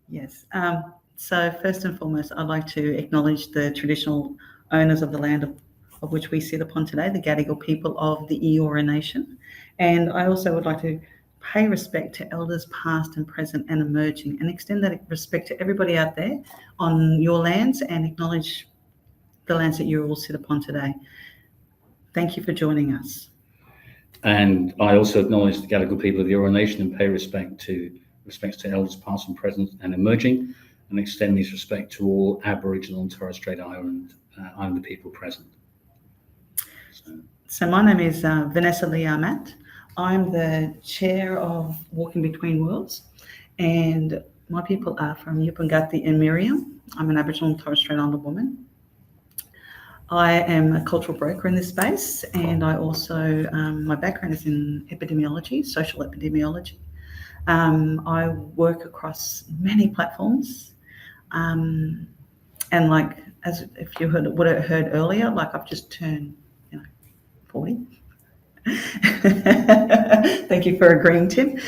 Yes. So first and foremost, I'd like to acknowledge the traditional owners of the land of which we sit upon today, the Gadigal people of the Eora Nation. And I also would like to pay respect to elders past and present and emerging, and extend that respect to everybody out there on your lands, and acknowledge the lands that you all sit upon today. Thank you for joining us. And I also acknowledge the Gadigal people of the Eora Nation and pay respects to elders past and present and emerging, and extend these respect to all Aboriginal and Torres Strait Islander people present. So my name is Vanessa Liamat. I'm the chair of Walking Between Worlds, and my people are from Yupungati and Miriam. I'm an Aboriginal and Torres Strait Islander woman. I am a cultural broker in this space, and I also, my background is in epidemiology, social epidemiology. I work across many platforms, and like, as if you would have heard earlier, like I've just turned 40. Thank you for agreeing, Tim.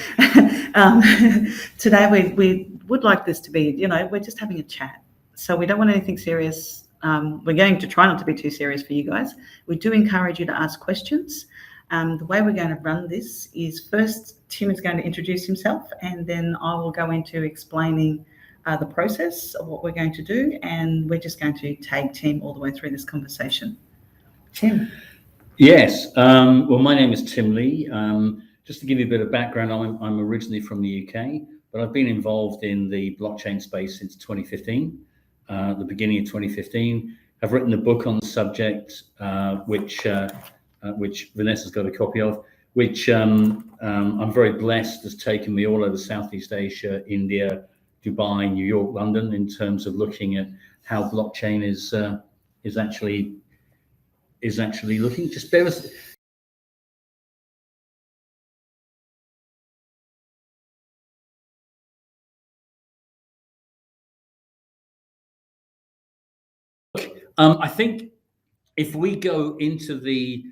Today we would like this to be, we're just having a chat. So we don't want anything serious. We're going to try not to be too serious for you guys. We do encourage you to ask questions. The way we're going to run this is, first Tim is going to introduce himself, and then I will go into explaining the process of what we're going to do, and we're just going to take Tim all the way through this conversation. Tim. Yes. Well, my name is Tim Lee. Just to give you a bit of background, I'm originally from the UK, but I've been involved in the blockchain space since 2015, the beginning of 2015. I've written a book on the subject, which Vanessa's got a copy of, which I'm very blessed has taken me all over Southeast Asia, India, Dubai, New York, London, in terms of looking at how blockchain is actually looking. Just bear with. I think if we go into the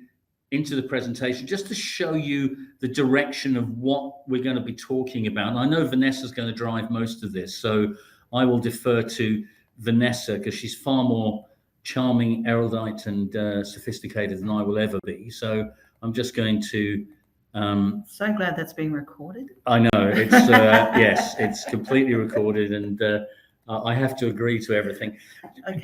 presentation, just to show you the direction of what we're going to be talking about. And I know Vanessa's going to drive most of this, so I will defer to Vanessa because she's far more charming, erudite, and sophisticated than I will ever be. So I'm just going to. So glad that's being recorded. I know it's yes, it's completely recorded, and I have to agree to everything. Okay.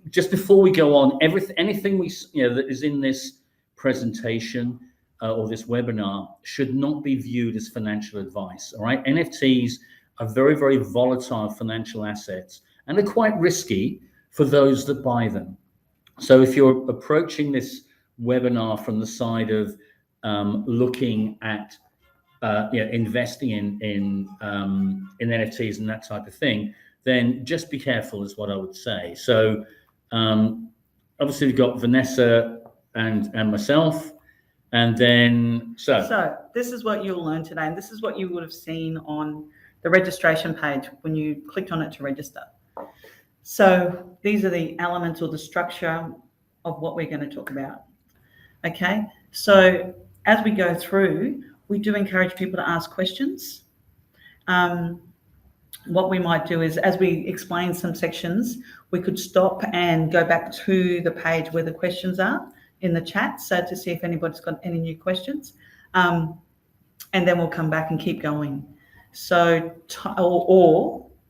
Just before we go on, anything that is in this presentation or this webinar should not be viewed as financial advice. All right, NFTs are very, very volatile financial assets, and they're quite risky for those that buy them. So if you're approaching this webinar from the side of looking at investing in NFTs and that type of thing, then just be careful is what I would say. So obviously we've got Vanessa and myself, and then so this is what you'll learn today, and this is what you would have seen on the registration page when you clicked on it to register. So these are the elements or the structure of what we're going to talk about. Okay, so as we go through, we do encourage people to ask questions. What we might do is, as we explain some sections, we could stop and go back to the page where the questions are in the chat, so to see if anybody's got any new questions, and then we'll come back and keep going. So,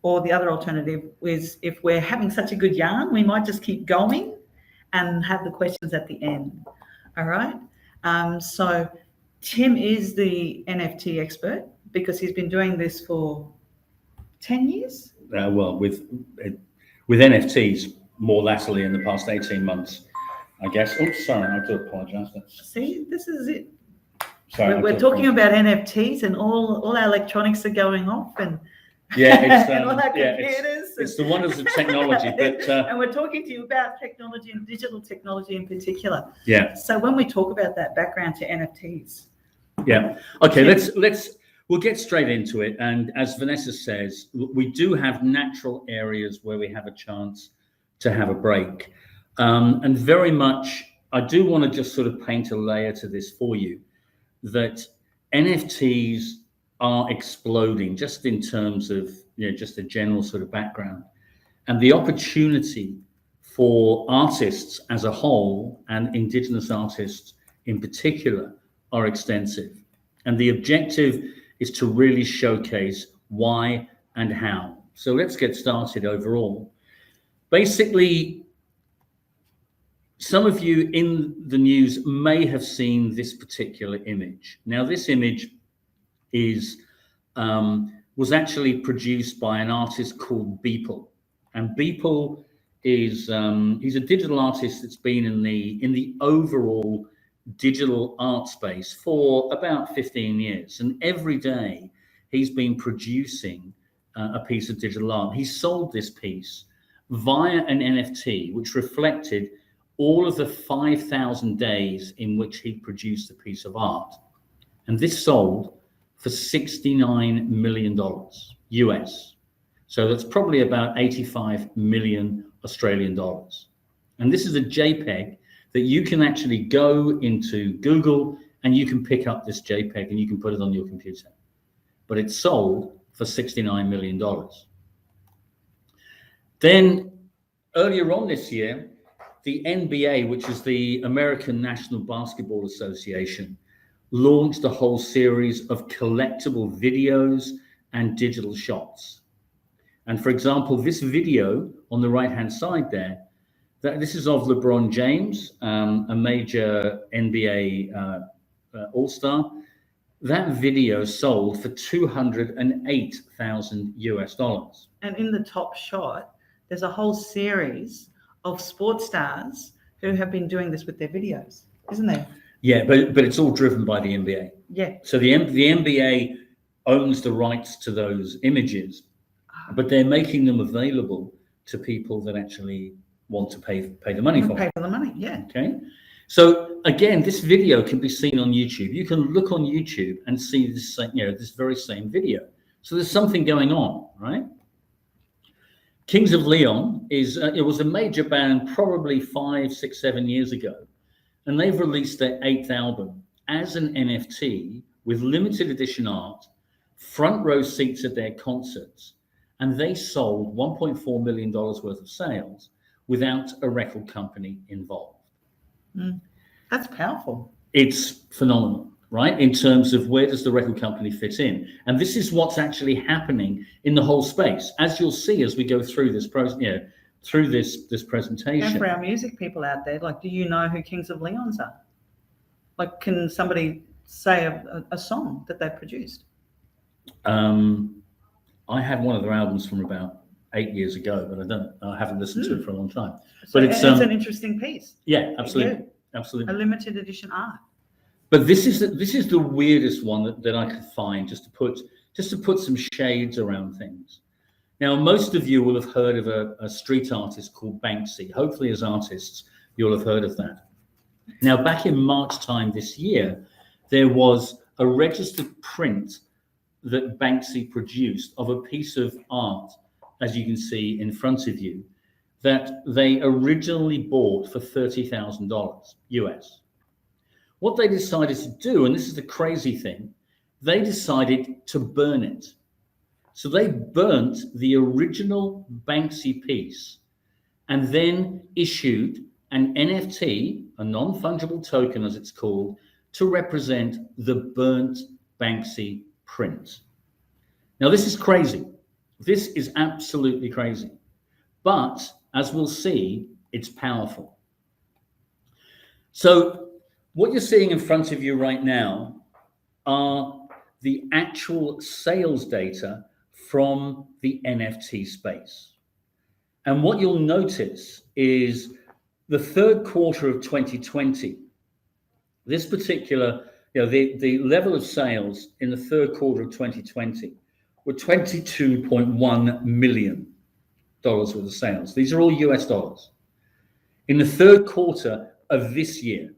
or the other alternative is, if we're having such a good yarn, we might just keep going and have the questions at the end. All right. So Tim is the NFT expert because he's been doing this for 10 years. Well, with NFTs more latterly in the past 18 months, I guess. Oh, sorry, I do apologise. See, this is it. Sorry, we're talking about NFTs, and all our electronics are going off, and it's and all our computers. It's the wonders of technology, but and we're talking to you about technology and digital technology in particular. Yeah. So when we talk about that background to NFTs. Yeah. Okay. We'll get straight into it. And as Vanessa says, we do have natural areas where we have a chance to have a break. And very much, I do want to just sort of paint a layer to this for you, that NFTs are exploding just in terms of just a general sort of background. And the opportunity for artists as a whole and Indigenous artists in particular are extensive. And the objective is to really showcase why and how. So let's get started overall. Basically, some of you in the news may have seen this particular image. Now, this image was actually produced by an artist called Beeple. And Beeple is he's a digital artist that's been in the overall digital art space for about 15 years, and every day he's been producing a piece of digital art. He sold this piece via an NFT which reflected all of the 5,000 days in which he produced a piece of art, and this sold for $69 million US. So that's probably about 85 million Australian dollars. And this is a JPEG that you can actually go into Google and you can pick up this JPEG and you can put it on your computer. But it's sold for $69 million. Then earlier on this year, the NBA, which is the American National Basketball Association, launched a whole series of collectible videos and digital shots. And for example, this video on the right-hand side there, this is of LeBron James, a major NBA All-Star. That video sold for $208,000 US. And in the top shot, there's a whole series of sports stars who have been doing this with their videos, isn't there? Yeah, but it's all driven by the NBA. Yeah. So the NBA owns the rights to those images, but they're making them available to people that actually want to pay the money for it. Pay for the money, yeah. Okay. So again, this video can be seen on YouTube. You can look on YouTube and see this, this very same video. So there's something going on, right? Kings of Leon it was a major band probably 5, 6, 7 years ago, and they've released their 8th album as an NFT with limited edition art, front row seats at their concerts, and they sold $1.4 million worth of sales without a record company involved. That's powerful. It's phenomenal, right? In terms of where does the record company fit in? And this is what's actually happening in the whole space, as you'll see as we go through this presentation. And for our music people out there, do you know who Kings of Leon's are? Can somebody say a song that they've produced? I had one of their albums from about 8 years ago, but I haven't listened to it for a long time. So but it's an interesting piece. Yeah, absolutely, absolutely. A limited edition art. But this is the weirdest one that I could find, just to put some shades around things. Now, most of you will have heard of a street artist called Banksy. Hopefully, as artists, you'll have heard of that. Now, back in March time this year, there was a registered print that Banksy produced of a piece of art, as you can see in front of you, that they originally bought for $30,000 US. What they decided to do, and this is the crazy thing, they decided to burn it. So they burnt the original Banksy piece and then issued an NFT, a non-fungible token as it's called, to represent the burnt Banksy print. Now, this is crazy. This is absolutely crazy. But as we'll see, it's powerful. So what you're seeing in front of you right now are the actual sales data from the NFT space. And what you'll notice is the third quarter of 2020, this particular, the level of sales in the third quarter of 2020 were $22.1 million worth of sales. These are all US dollars. In the third quarter of this year,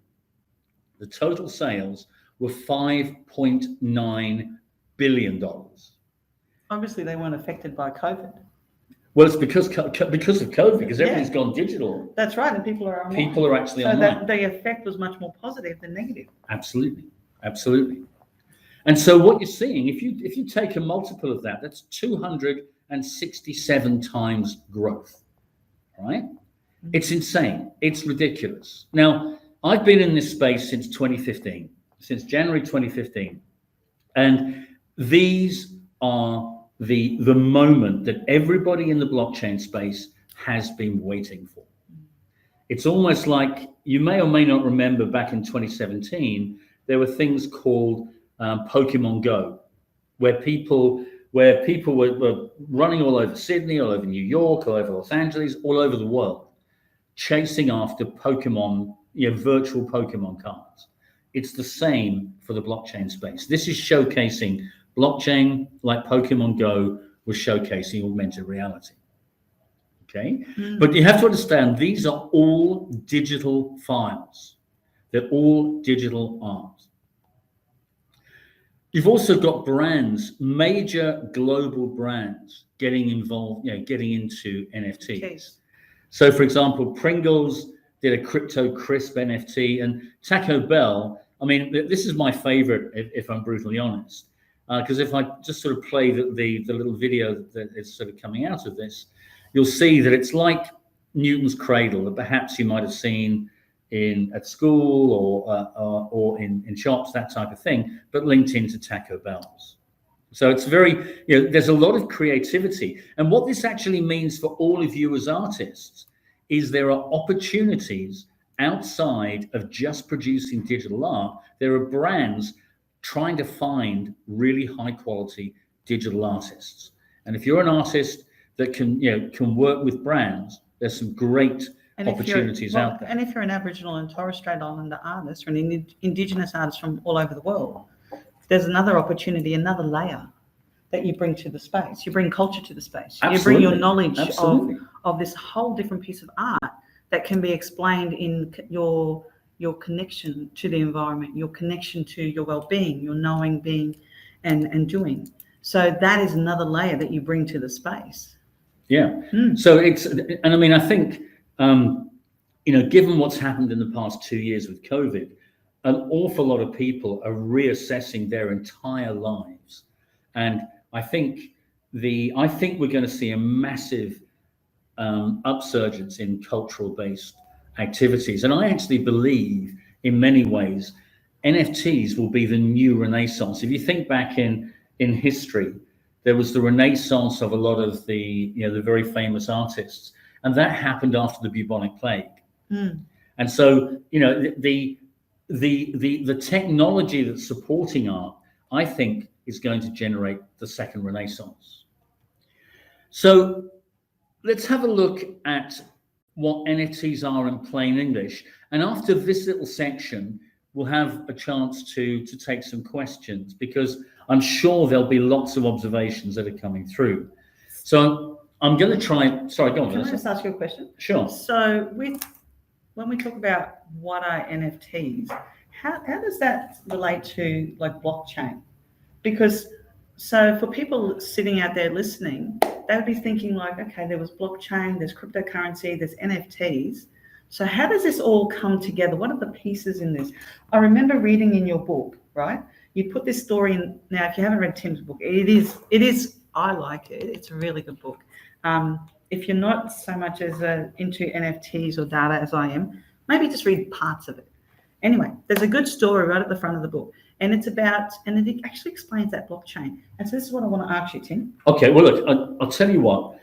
the total sales were $5.9 billion. Obviously, they weren't affected by COVID. Well, it's because of COVID, because everything's gone digital. That's right, and people are online. People are actually online. So the effect was much more positive than negative. Absolutely, absolutely. And so what you're seeing, if you take a multiple of that, that's $208 267 times growth, right? It's insane. It's ridiculous. Now, I've been in this space since 2015, since January 2015. And these are the moment that everybody in the blockchain space has been waiting for. It's almost like, you may or may not remember, back in 2017, there were things called Pokemon Go, where people were running all over Sydney, all over New York, all over Los Angeles, all over the world, chasing after Pokemon, virtual Pokemon cards. It's the same for the blockchain space. This is showcasing blockchain, like Pokemon Go was showcasing augmented reality. Okay, but you have to understand, these are all digital files. They're all digital art. You've also got brands, major global brands, getting involved, getting into NFTs. Okay. So, for example, Pringles did a crypto crisp NFT, and Taco Bell. I mean, this is my favorite, if I'm brutally honest, because if I just sort of play the little video that is sort of coming out of this, you'll see that it's like Newton's cradle that perhaps you might have seen at school or in shops, that type of thing, but linked into Taco Bell's. So it's very, there's a lot of creativity. And what this actually means for all of you as artists is there are opportunities outside of just producing digital art. There are brands trying to find really high quality digital artists. And if you're an artist that can work with brands, there's some great opportunities out there. And if you're an Aboriginal and Torres Strait Islander artist or an Indigenous artist from all over the world, there's another opportunity, another layer that you bring to the space. You bring culture to the space. Absolutely. You bring your knowledge of this whole different piece of art that can be explained in your connection to the environment, your connection to your well-being, your knowing, being, and doing. So that is another layer that you bring to the space. Yeah. So and I mean, I think, given what's happened in the past 2 years with COVID, an awful lot of people are reassessing their entire lives. And I think we're going to see a massive upsurgence in cultural-based activities. And I actually believe, in many ways, NFTs will be the new renaissance. If you think back in history, there was the renaissance of a lot of the very famous artists, and that happened after the bubonic plague. And so the technology that's supporting art, I think, is going to generate the second renaissance. So let's have a look at what NFTs are in plain English. And after this little section, we'll have a chance to take some questions, because I'm sure there'll be lots of observations that are coming through. So I'm going to try. Sorry, go on. Can I just ask you a question? Sure. So when we talk about what are NFTs, how does that relate to like blockchain? Because so for people sitting out there listening, they would be thinking like, okay, there was blockchain, there's cryptocurrency, there's NFTs. So how does this all come together? What are the pieces in this? I remember reading in your book, right? You put this story in. Now, if you haven't read Tim's book, it is, I like it. It's a really good book. If you're not so much as into NFTs or data as I am, maybe just read parts of it. Anyway, there's a good story right at the front of the book, and it actually explains that blockchain. And so this is what I want to ask you, Tim. Okay, well, look, I'll tell you what.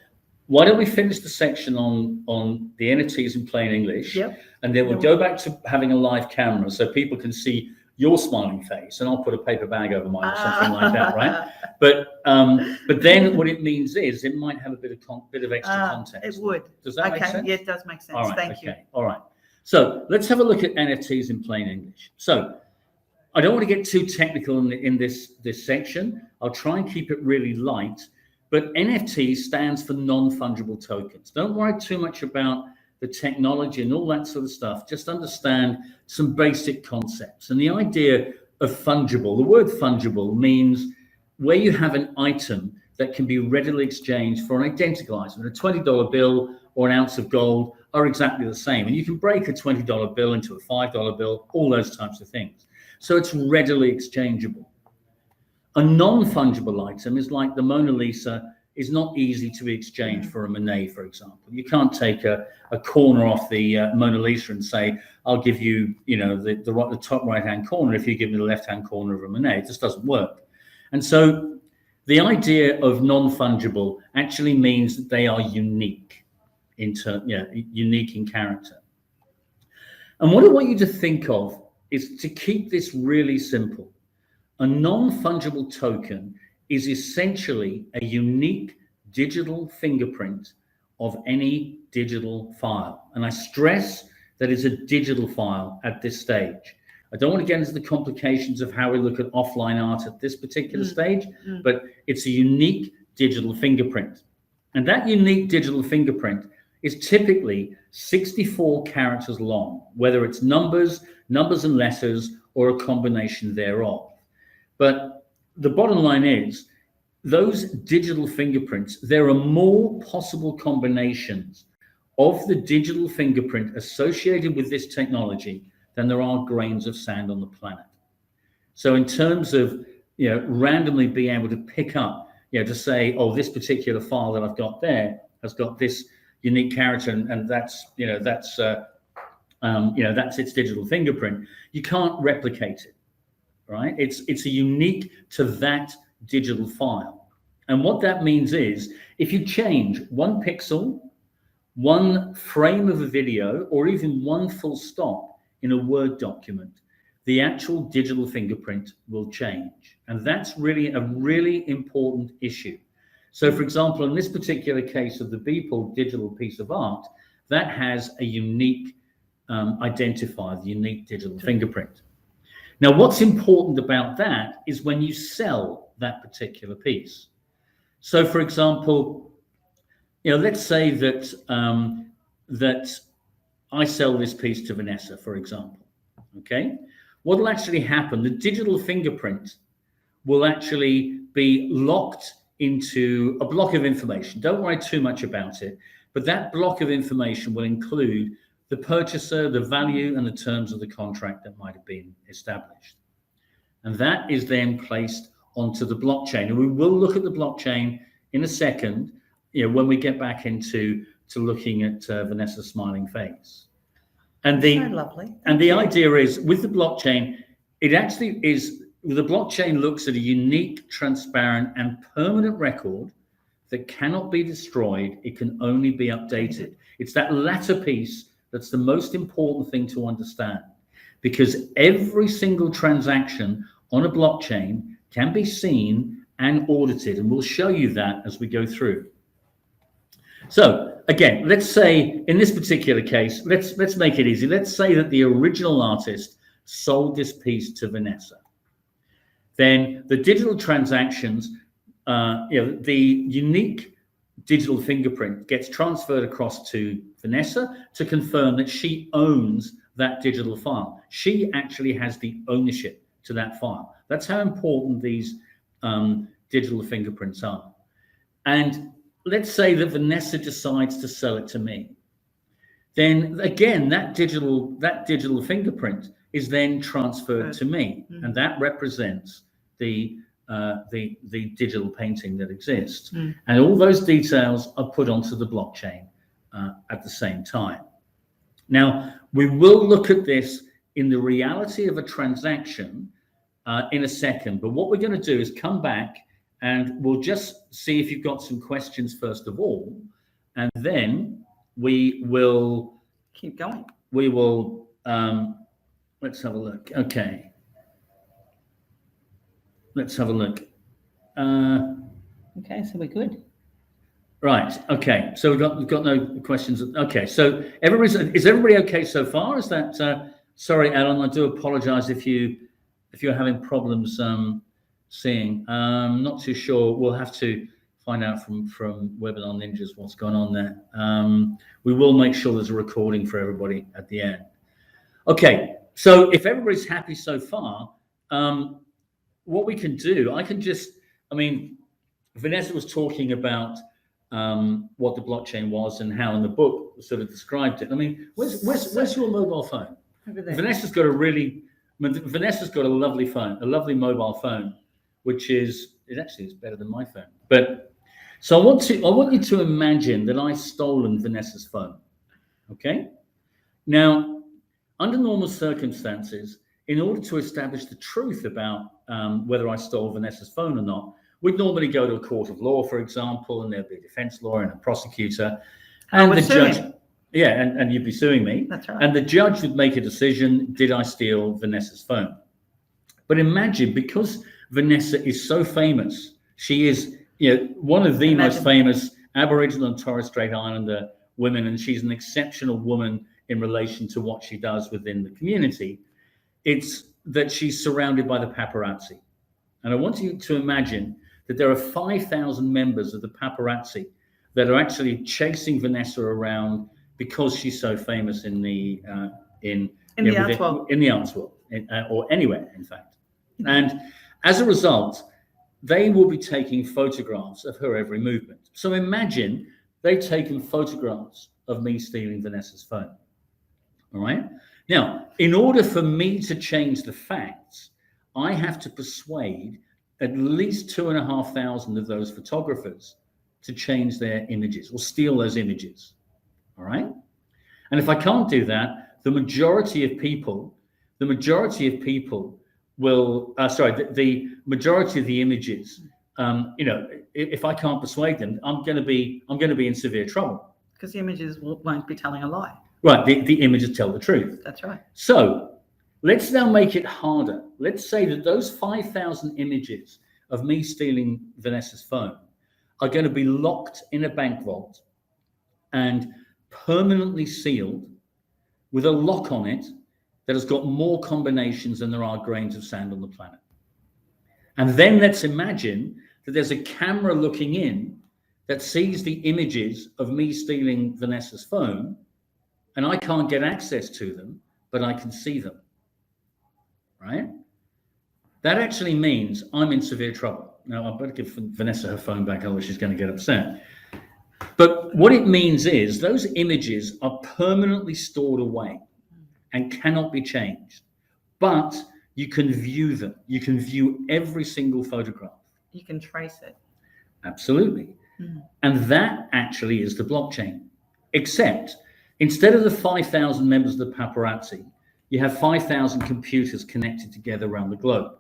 Why don't we finish the section on the NFTs in plain English, and then we'll go back to having a live camera so people can see your smiling face, and I'll put a paper bag over mine or something like that, right? But then what it means is it might have a bit of extra context. It would. Does that make sense? Yeah, it does make sense. All right, Thank you. All right. So let's have a look at NFTs in plain English. So I don't want to get too technical in this section. I'll try and keep it really light. But NFT stands for non-fungible tokens. Don't worry too much about the technology and all that sort of stuff. Just understand some basic concepts. And the idea of fungible, the word fungible means where you have an item that can be readily exchanged for an identical item. A $20 bill or an ounce of gold are exactly the same. And you can break a $20 bill into a $5 bill, all those types of things. So it's readily exchangeable. A non-fungible item is like the Mona Lisa is not easy to be exchanged for a Monet, for example. You can't take a corner off the Mona Lisa and say, I'll give you, the top right-hand corner if you give me the left-hand corner of a Monet. It just doesn't work. And so the idea of non-fungible actually means that they are unique unique in character. And what I want you to think of is to keep this really simple. A non-fungible token is essentially a unique digital fingerprint of any digital file. And I stress that it's a digital file at this stage. I don't want to get into the complications of how we look at offline art at this particular stage, but it's a unique digital fingerprint. And that unique digital fingerprint is typically 64 characters long, whether it's numbers and letters, or a combination thereof. But the bottom line is, those digital fingerprints, there are more possible combinations of the digital fingerprint associated with this technology than there are grains of sand on the planet. So in terms of randomly being able to pick up, to say, oh, this particular file that I've got there has got this unique character, and that's its digital fingerprint. You can't replicate it, right? It's a unique to that digital file. And what that means is, if you change one pixel, one frame of a video, or even one full stop in a Word document, the actual digital fingerprint will change. And that's really a really important issue. So for example, in this particular case of the Beeple digital piece of art, that has a unique identifier, the unique digital fingerprint. Now, what's important about that is when you sell that particular piece. So for example, let's say that that I sell this piece to Vanessa, for example, okay? What will actually happen, the digital fingerprint will actually be locked into a block of information. Don't worry too much about it, but that block of information will include the purchaser, the value, and the terms of the contract that might have been established. And that is then placed onto the blockchain. And we will look at the blockchain in a second, when we get back into looking at Vanessa's smiling face. And so lovely. And the idea is, with the blockchain, it actually is, the blockchain looks at a unique, transparent, and permanent record that cannot be destroyed. It can only be updated. It's that latter piece that's the most important thing to understand, because every single transaction on a blockchain can be seen and audited, and we'll show you that as we go through. So again, let's say in this particular case, let's make it easy. Let's say that the original artist sold this piece to Vanessa. Then the digital transactions, the unique digital fingerprint gets transferred across to Vanessa to confirm that she owns that digital file. She actually has the ownership to that file. That's how important these digital fingerprints are. And let's say that Vanessa decides to sell it to me. Then again, that digital fingerprint is then transferred to me, and that represents the digital painting that exists. And all those details are put onto the blockchain at the same time. Now, we will look at this in the reality of a transaction in a second, but what we're going to do is come back and we'll just see if you've got some questions first of all, and then we will keep going. We will, let's have a look. Okay. Let's have a look. Okay, so we're good. Right. Okay. So we've got no questions. Okay. So is everybody okay so far? Is that? Sorry, Alan. I do apologise if you're having problems seeing. Not too sure. We'll have to find out from Webinar Ninjas what's going on there. We will make sure there's a recording for everybody at the end. Okay. So if everybody's happy so far, what we can do, Vanessa was talking about what the blockchain was and how in the book sort of described it. I mean, where's your mobile phone? Over there. Vanessa's got a lovely phone, a lovely mobile phone, which is, it actually is better than my phone. But So I want you to imagine that I've stolen Vanessa's phone. Okay. Now, under normal circumstances, in order to establish the truth about whether I stole Vanessa's phone or not, we'd normally go to a court of law, for example, and there'd be a defense lawyer and a prosecutor, and the judge. Yeah, and you'd be suing me. That's right. And the judge would make a decision: did I steal Vanessa's phone? But imagine, because Vanessa is so famous, she is, one of the most famous Aboriginal and Torres Strait Islander women, and she's an exceptional woman in relation to what she does within the community. It's that she's surrounded by the paparazzi. And I want you to imagine that there are 5,000 members of the paparazzi that are actually chasing Vanessa around because she's so famous in the arts world, or anywhere, in fact. And as a result, they will be taking photographs of her every movement. So imagine they've taken photographs of me stealing Vanessa's phone. All right. Now, in order for me to change the facts, I have to persuade at least 2,500 of those photographers to change their images or steal those images. All right. And if I can't do that, the majority of people will, the majority of the images, if I can't persuade them, I'm going to be in severe trouble. Because the images won't be telling a lie. Right, the images tell the truth. That's right. So let's now make it harder. Let's say that those 5,000 images of me stealing Vanessa's phone are going to be locked in a bank vault and permanently sealed with a lock on it that has got more combinations than there are grains of sand on the planet. And then let's imagine that there's a camera looking in that sees the images of me stealing Vanessa's phone, and I can't get access to them, but I can see them, right? That actually means I'm in severe trouble. Now, I better give Vanessa her phone back, otherwise she's going to get upset. But what it means is those images are permanently stored away and cannot be changed. But you can view them. You can view every single photograph. You can trace it. Absolutely. Mm. And that actually is the blockchain. Except instead of the 5,000 members of the paparazzi, you have 5,000 computers connected together around the globe.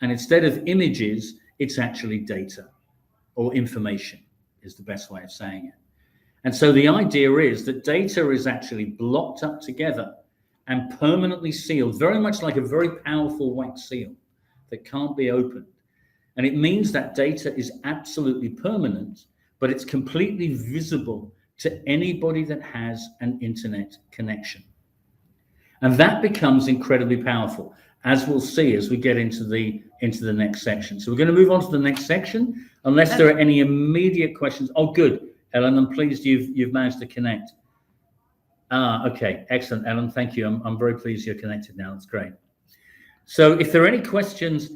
And instead of images, it's actually data, or information is the best way of saying it. And so the idea is that data is actually blocked up together and permanently sealed, very much like a very powerful wax seal that can't be opened. And it means that data is absolutely permanent, but it's completely visible to anybody that has an internet connection. And that becomes incredibly powerful, as we'll see as we get into the next section. So we're going to move on to the next section, unless there are any immediate questions. Oh, good, Ellen, I'm pleased you've managed to connect. Okay, excellent, Ellen. Thank you. I'm very pleased you're connected now. That's great. So if there are any questions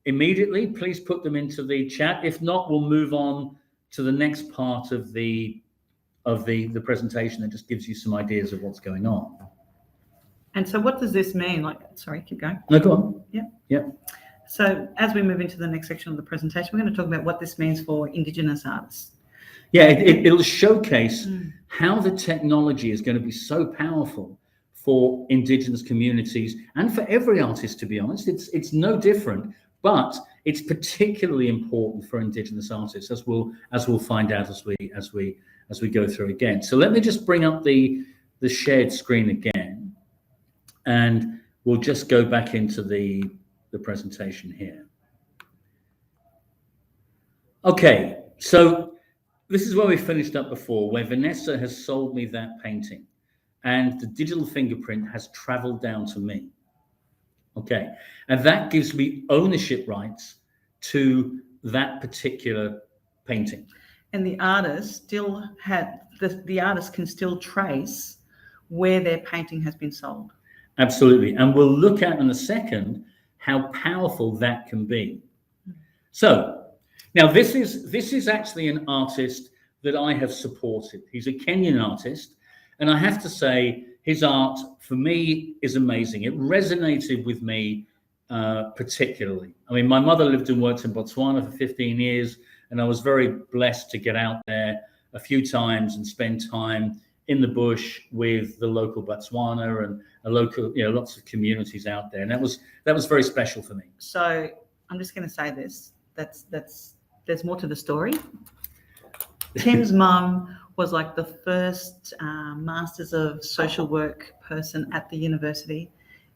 immediately, please put them into the chat. If not, we'll move on to the next part of the presentation that just gives you some ideas of what's going on. And so what does this mean? Sorry, keep going. No, go on. Yeah. So as we move into the next section of the presentation, we're going to talk about what this means for Indigenous artists. Yeah, it'll showcase how the technology is going to be so powerful for Indigenous communities and for every artist, to be honest. It's no different, but it's particularly important for Indigenous artists, as we'll find out as we go through again. So let me just bring up the shared screen again, and we'll just go back into the presentation here. Okay, so this is where we finished up before, where Vanessa has sold me that painting and the digital fingerprint has traveled down to me. Okay, and that gives me ownership rights to that particular painting. And the artist the artist can still trace where their painting has been sold. Absolutely, and we'll look at in a second how powerful that can be. So now this is actually an artist that I have supported. He's a Kenyan artist, and I have to say his art for me is amazing. It resonated with me particularly. I mean, my mother lived and worked in Botswana for 15 years, And I was very blessed to get out there a few times and spend time in the bush with the local Botswana and a local, lots of communities out there. And that was very special for me. So I'm just going to say this, there's more to the story. Tim's mum was like the first Masters of Social Work person at the university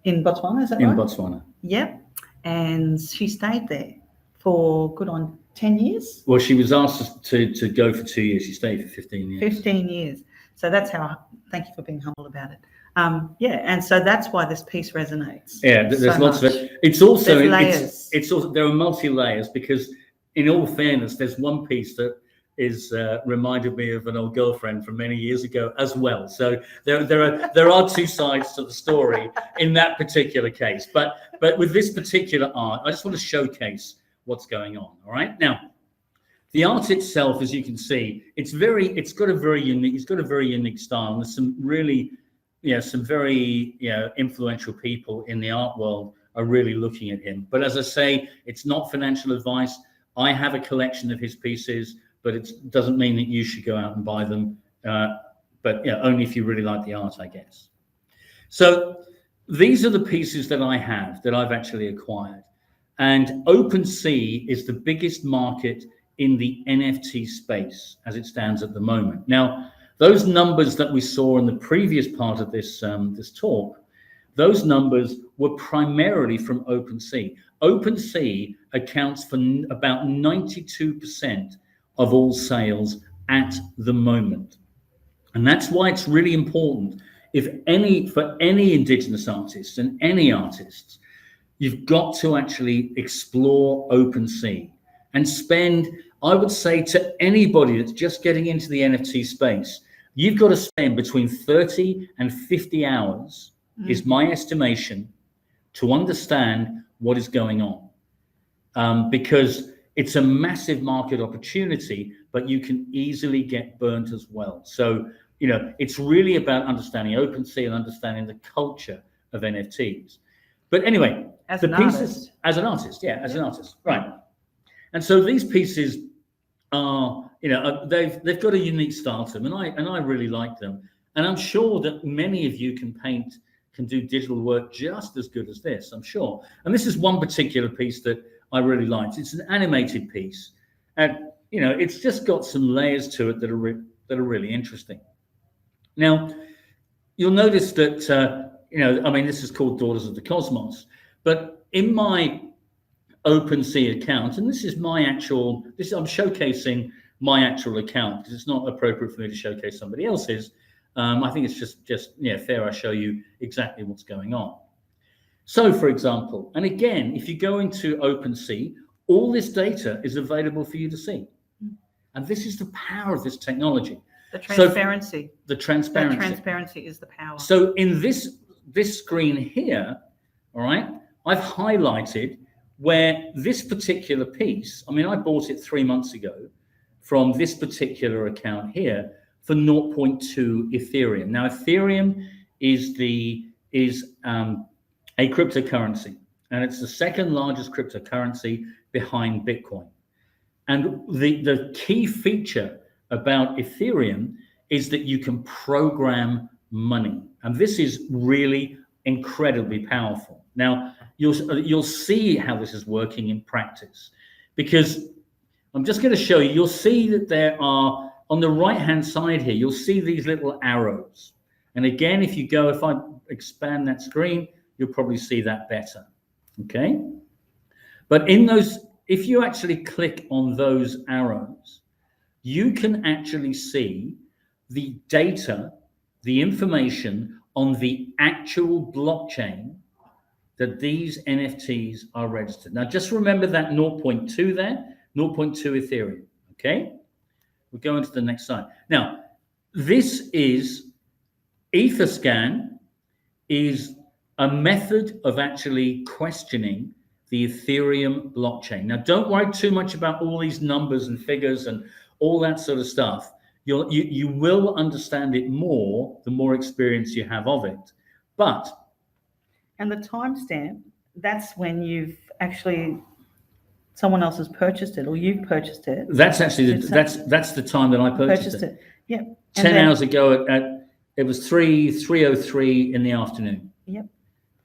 in Botswana, is that right? In Botswana. Yep. And she stayed there for good on 10 years. Well, she was asked to go for 2 years. She stayed for 15 years. 15 years. So that's how, thank you for being humble about it. And so that's why this piece resonates. Yeah, there's so lots much. of it. It's also, there's layers. It's also, there are multi-layers, because in all fairness, there's one piece that is reminded me of an old girlfriend from many years ago as well. So there are two sides to the story in that particular case. But with this particular art, I just want to showcase what's going on. All right. Now, the art itself, as you can see, it's got a very unique style. And there's some really, some very, influential people in the art world are really looking at him. But as I say, it's not financial advice. I have a collection of his pieces, but it doesn't mean that you should go out and buy them. But only if you really like the art, I guess. So these are the pieces that I have that I've actually acquired. And Opensea is the biggest market in the NFT space as it stands at the moment. Now, those numbers that we saw in the previous part of this talk, those numbers were primarily from Opensea. Opensea accounts for about 92% of all sales at the moment. And that's why it's really important, for any Indigenous artists and any artists, you've got to actually explore Opensea and spend, I would say to anybody that's just getting into the NFT space, you've got to spend between 30 and 50 hours, is my estimation, to understand what is going on. Because it's a massive market opportunity, but you can easily get burnt as well. So, it's really about understanding Opensea and understanding the culture of NFTs. But anyway, as an artist, right. And so these pieces are, they've got a unique style to them, and I really like them. And I'm sure that many of you can do digital work just as good as this, I'm sure. And this is one particular piece that I really liked. It's an animated piece, and it's just got some layers to it that are really interesting. Now, you'll notice that this is called Daughters of the Cosmos, but in my Opensea account, and this is I'm showcasing my actual account because it's not appropriate for me to showcase somebody else's. I think it's just fair I show you exactly what's going on. So, for example, and again, if you go into Opensea, all this data is available for you to see. And this is the power of this technology. The transparency. The transparency. The transparency is the power. So in this screen here, all right, I've highlighted where this particular piece, I bought it 3 months ago from this particular account here for 0.2 Ethereum. Now, Ethereum is a cryptocurrency, and it's the second largest cryptocurrency behind Bitcoin. And the key feature about Ethereum is that you can program money, and this is really incredibly powerful. Now, you'll see how this is working in practice, because I'm just going to show you. You'll see that there are, on the right-hand side here, you'll see these little arrows. And again, if I expand that screen, you'll probably see that better, okay? But if you actually click on those arrows, you can actually see the data, the information on the actual blockchain that these NFTs are registered. Now, just remember that 0.2 there, 0.2 Ethereum, okay? We'll go into the next slide. Now, this is EtherScan is a method of actually questioning the Ethereum blockchain. Now, don't worry too much about all these numbers and figures and all that sort of stuff. You will understand it more the more experience you have of it. And the timestamp, that's when you've actually someone else has purchased it or you've purchased it. That's actually that's the time that I purchased it. Yep. 10 hours ago it was 3:03 in the afternoon. Yep.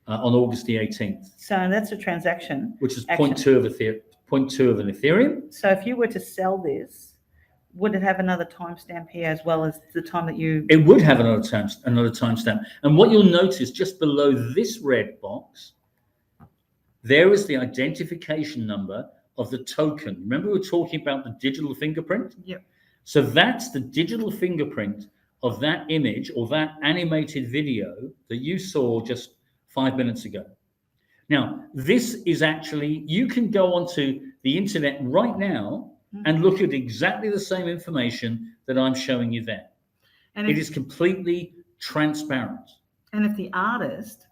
On August the 18th. So that's a transaction. Which is 0.2 of an Ethereum. So if you were to sell this, would it have another timestamp here as well as the time that you? It would have another timestamp. And what you'll notice just below this red box, there is the identification number of the token. Remember we were talking about the digital fingerprint? Yep. So that's the digital fingerprint of that image or that animated video that you saw just 5 minutes ago. Now, this is actually, you can go onto the internet right now and look at exactly the same information that I'm showing you there. And it is completely transparent. And if the artist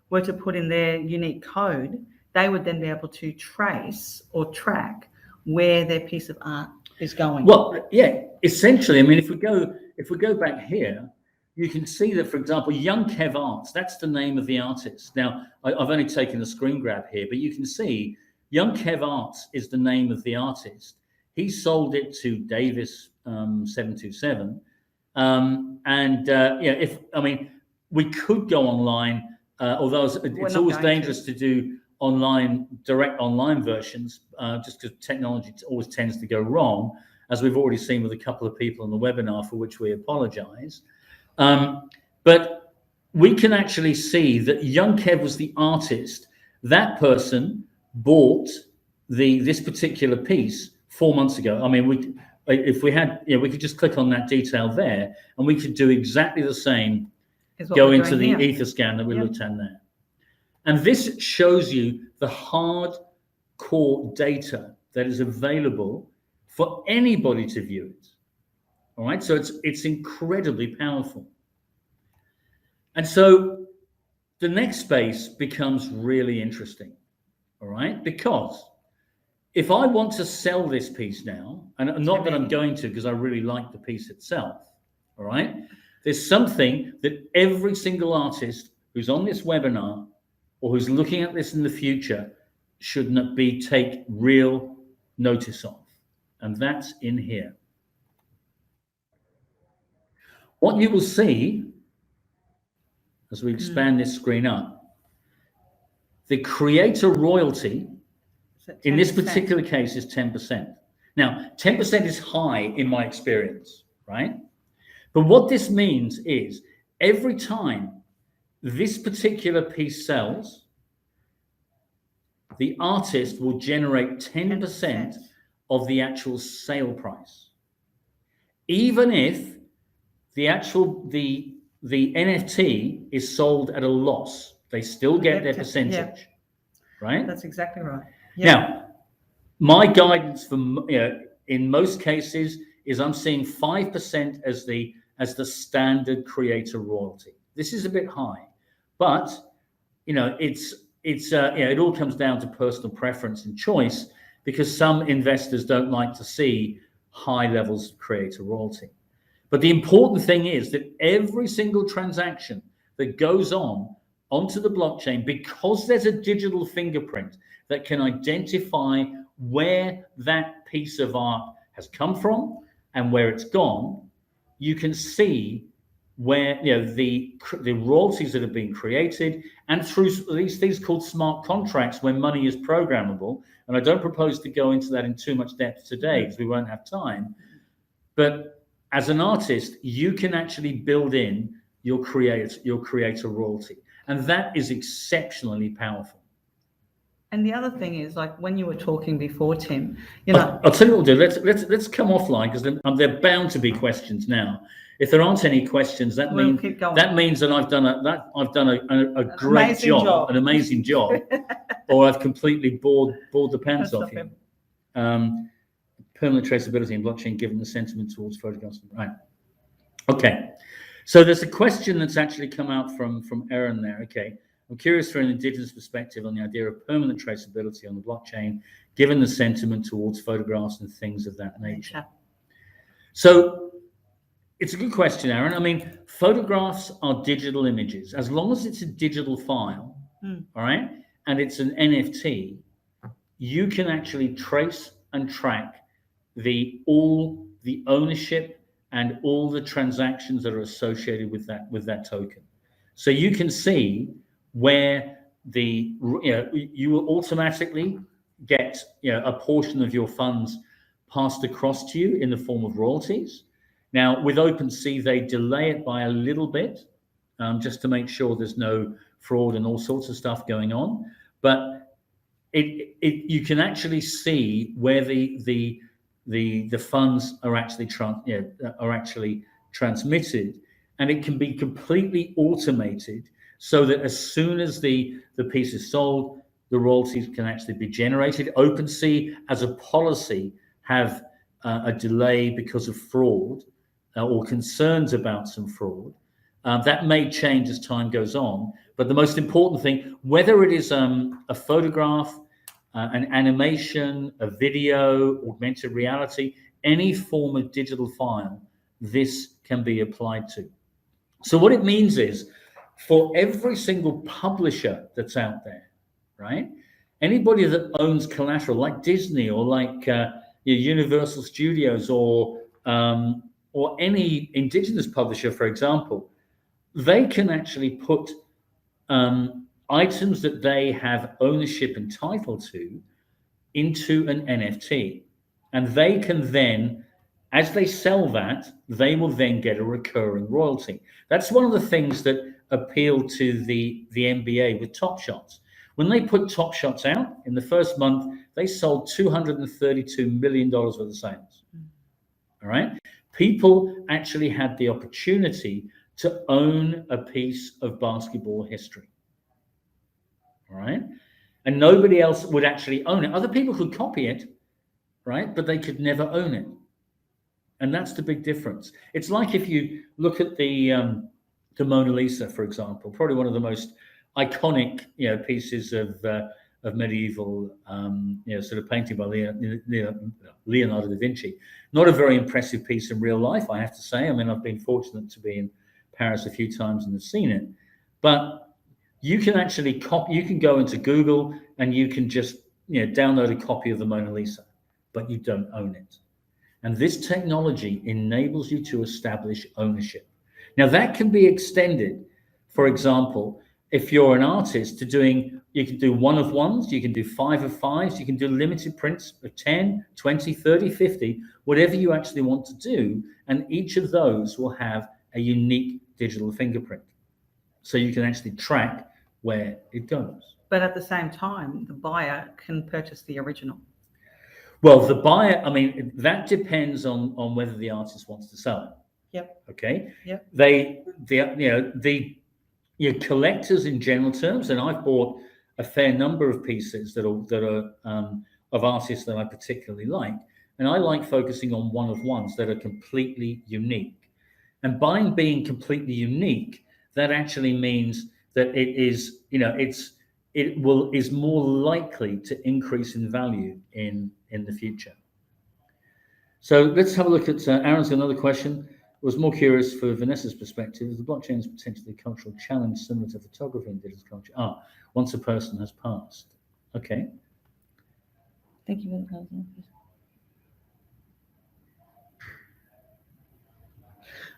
were to put in their unique code, they would then be able to trace or track where their piece of art is going. Well, yeah, essentially, I mean, if we go back here, you can see that, for example, Young Kev Arts, that's the name of the artist. Now, I've only taken a screen grab here, but you can see Young Kev Arts is the name of the artist. He sold it to Davis 727. We could go online, although it's always dangerous to do direct online versions, just because technology always tends to go wrong, as we've already seen with a couple of people on the webinar, for which we apologize. But we can actually see that Young Kev was the artist. That person bought this particular piece 4 months ago. I mean, we could just click on that detail there, and we could do exactly the same. Go into the Etherscan that we looked at there. And this shows you the hardcore data that is available for anybody to view it. All right, so it's incredibly powerful. And so the next space becomes really interesting, all right? Because if I want to sell this piece now, and not that I'm going to because I really like the piece itself, all right? There's something that every single artist who's on this webinar or who's looking at this in the future should take real notice of, and that's in here. What you will see as we expand this screen up, the creator royalty in this particular case is 10%. Now, 10% is high in my experience, right? But what this means is every time this particular piece sells, the artist will generate 10% of the actual sale price. Even if the NFT is sold at a loss, they still get their percentage, right? That's exactly right. Now, my guidance in most cases is I'm seeing 5% as the standard creator royalty. This is a bit high, but it all comes down to personal preference and choice, because some investors don't like to see high levels of creator royalty. But the important thing is that every single transaction that goes onto the blockchain, because there's a digital fingerprint that can identify where that piece of art has come from and where it's gone, you can see where the royalties that have been created, and through these things called smart contracts, where money is programmable. And I don't propose to go into that in too much depth today because we won't have time. But as an artist, you can actually build in your creator royalty, and that is exceptionally powerful. And the other thing is, like when you were talking before, Tim, I'll tell you what we'll do. Let's come offline, because there are bound to be questions now. If there aren't any questions, that means that I've done a great job, an amazing job, or I've completely bored the pants off you. Permanent traceability in blockchain, given the sentiment towards photographs. Right. Okay. So there's a question that's actually come out from Erin there. Okay. I'm curious for an Indigenous perspective on the idea of permanent traceability on the blockchain, given the sentiment towards photographs and things of that nature. So it's a good question, Aaron. I mean, photographs are digital images. As long as it's a digital file, all right, and it's an NFT, you can actually trace and track all the ownership and all the transactions that are associated with that token. So you can see where you will automatically get a portion of your funds passed across to you in the form of royalties. Now with Opensea, they delay it by a little bit, just to make sure there's no fraud and all sorts of stuff going on. But you can actually see where the funds are actually transmitted, and it can be completely automated, so that as soon as the piece is sold, the royalties can actually be generated. Opensea, as a policy, have a delay because of fraud or concerns about some fraud. That may change as time goes on, but the most important thing, whether it is a photograph, an animation, a video, augmented reality, any form of digital file, this can be applied to. So what it means is, for every single publisher that's out there, right? Anybody that owns collateral, like Disney or like Universal Studios or any Indigenous publisher, for example, they can actually put items that they have ownership and title to into an NFT. And they can then, as they sell that, they will then get a recurring royalty. That's one of the things that appealed to the NBA with Top Shots. When they put Top Shots out, in the first month, they sold $232 million worth of sales. All right? People actually had the opportunity to own a piece of basketball history. All right? And nobody else would actually own it. Other people could copy it, right? But they could never own it. And that's the big difference. It's like if you look at the Mona Lisa, for example, probably one of the most iconic, pieces of medieval, sort of painting by Leonardo da Vinci. Not a very impressive piece in real life, I have to say. I mean, I've been fortunate to be in Paris a few times and have seen it. But you can actually you can go into Google and you can just download a copy of the Mona Lisa, but you don't own it. And this technology enables you to establish ownership. Now that can be extended. For example, if you're an artist, you can do 1 of 1s, you can do 5 of 5s, you can do limited prints of 10, 20, 30, 50, whatever you actually want to do. And each of those will have a unique digital fingerprint. So you can actually track where it goes. But at the same time, the buyer can purchase the original. Well, the buyer, I mean, that depends on whether the artist wants to sell it. Yep. Okay. Yep. The collectors in general terms, and I've bought a fair number of pieces that are of artists that I particularly like, and I like focusing on 1 of 1s that are completely unique. And by being completely unique, that actually means that it is, is more likely to increase in value in the future. So let's have a look at Aaron's got another question. I was more curious for Vanessa's perspective. Is the blockchain is potentially a cultural challenge similar to photography in digital culture? Once a person has passed. Okay. Thank you for the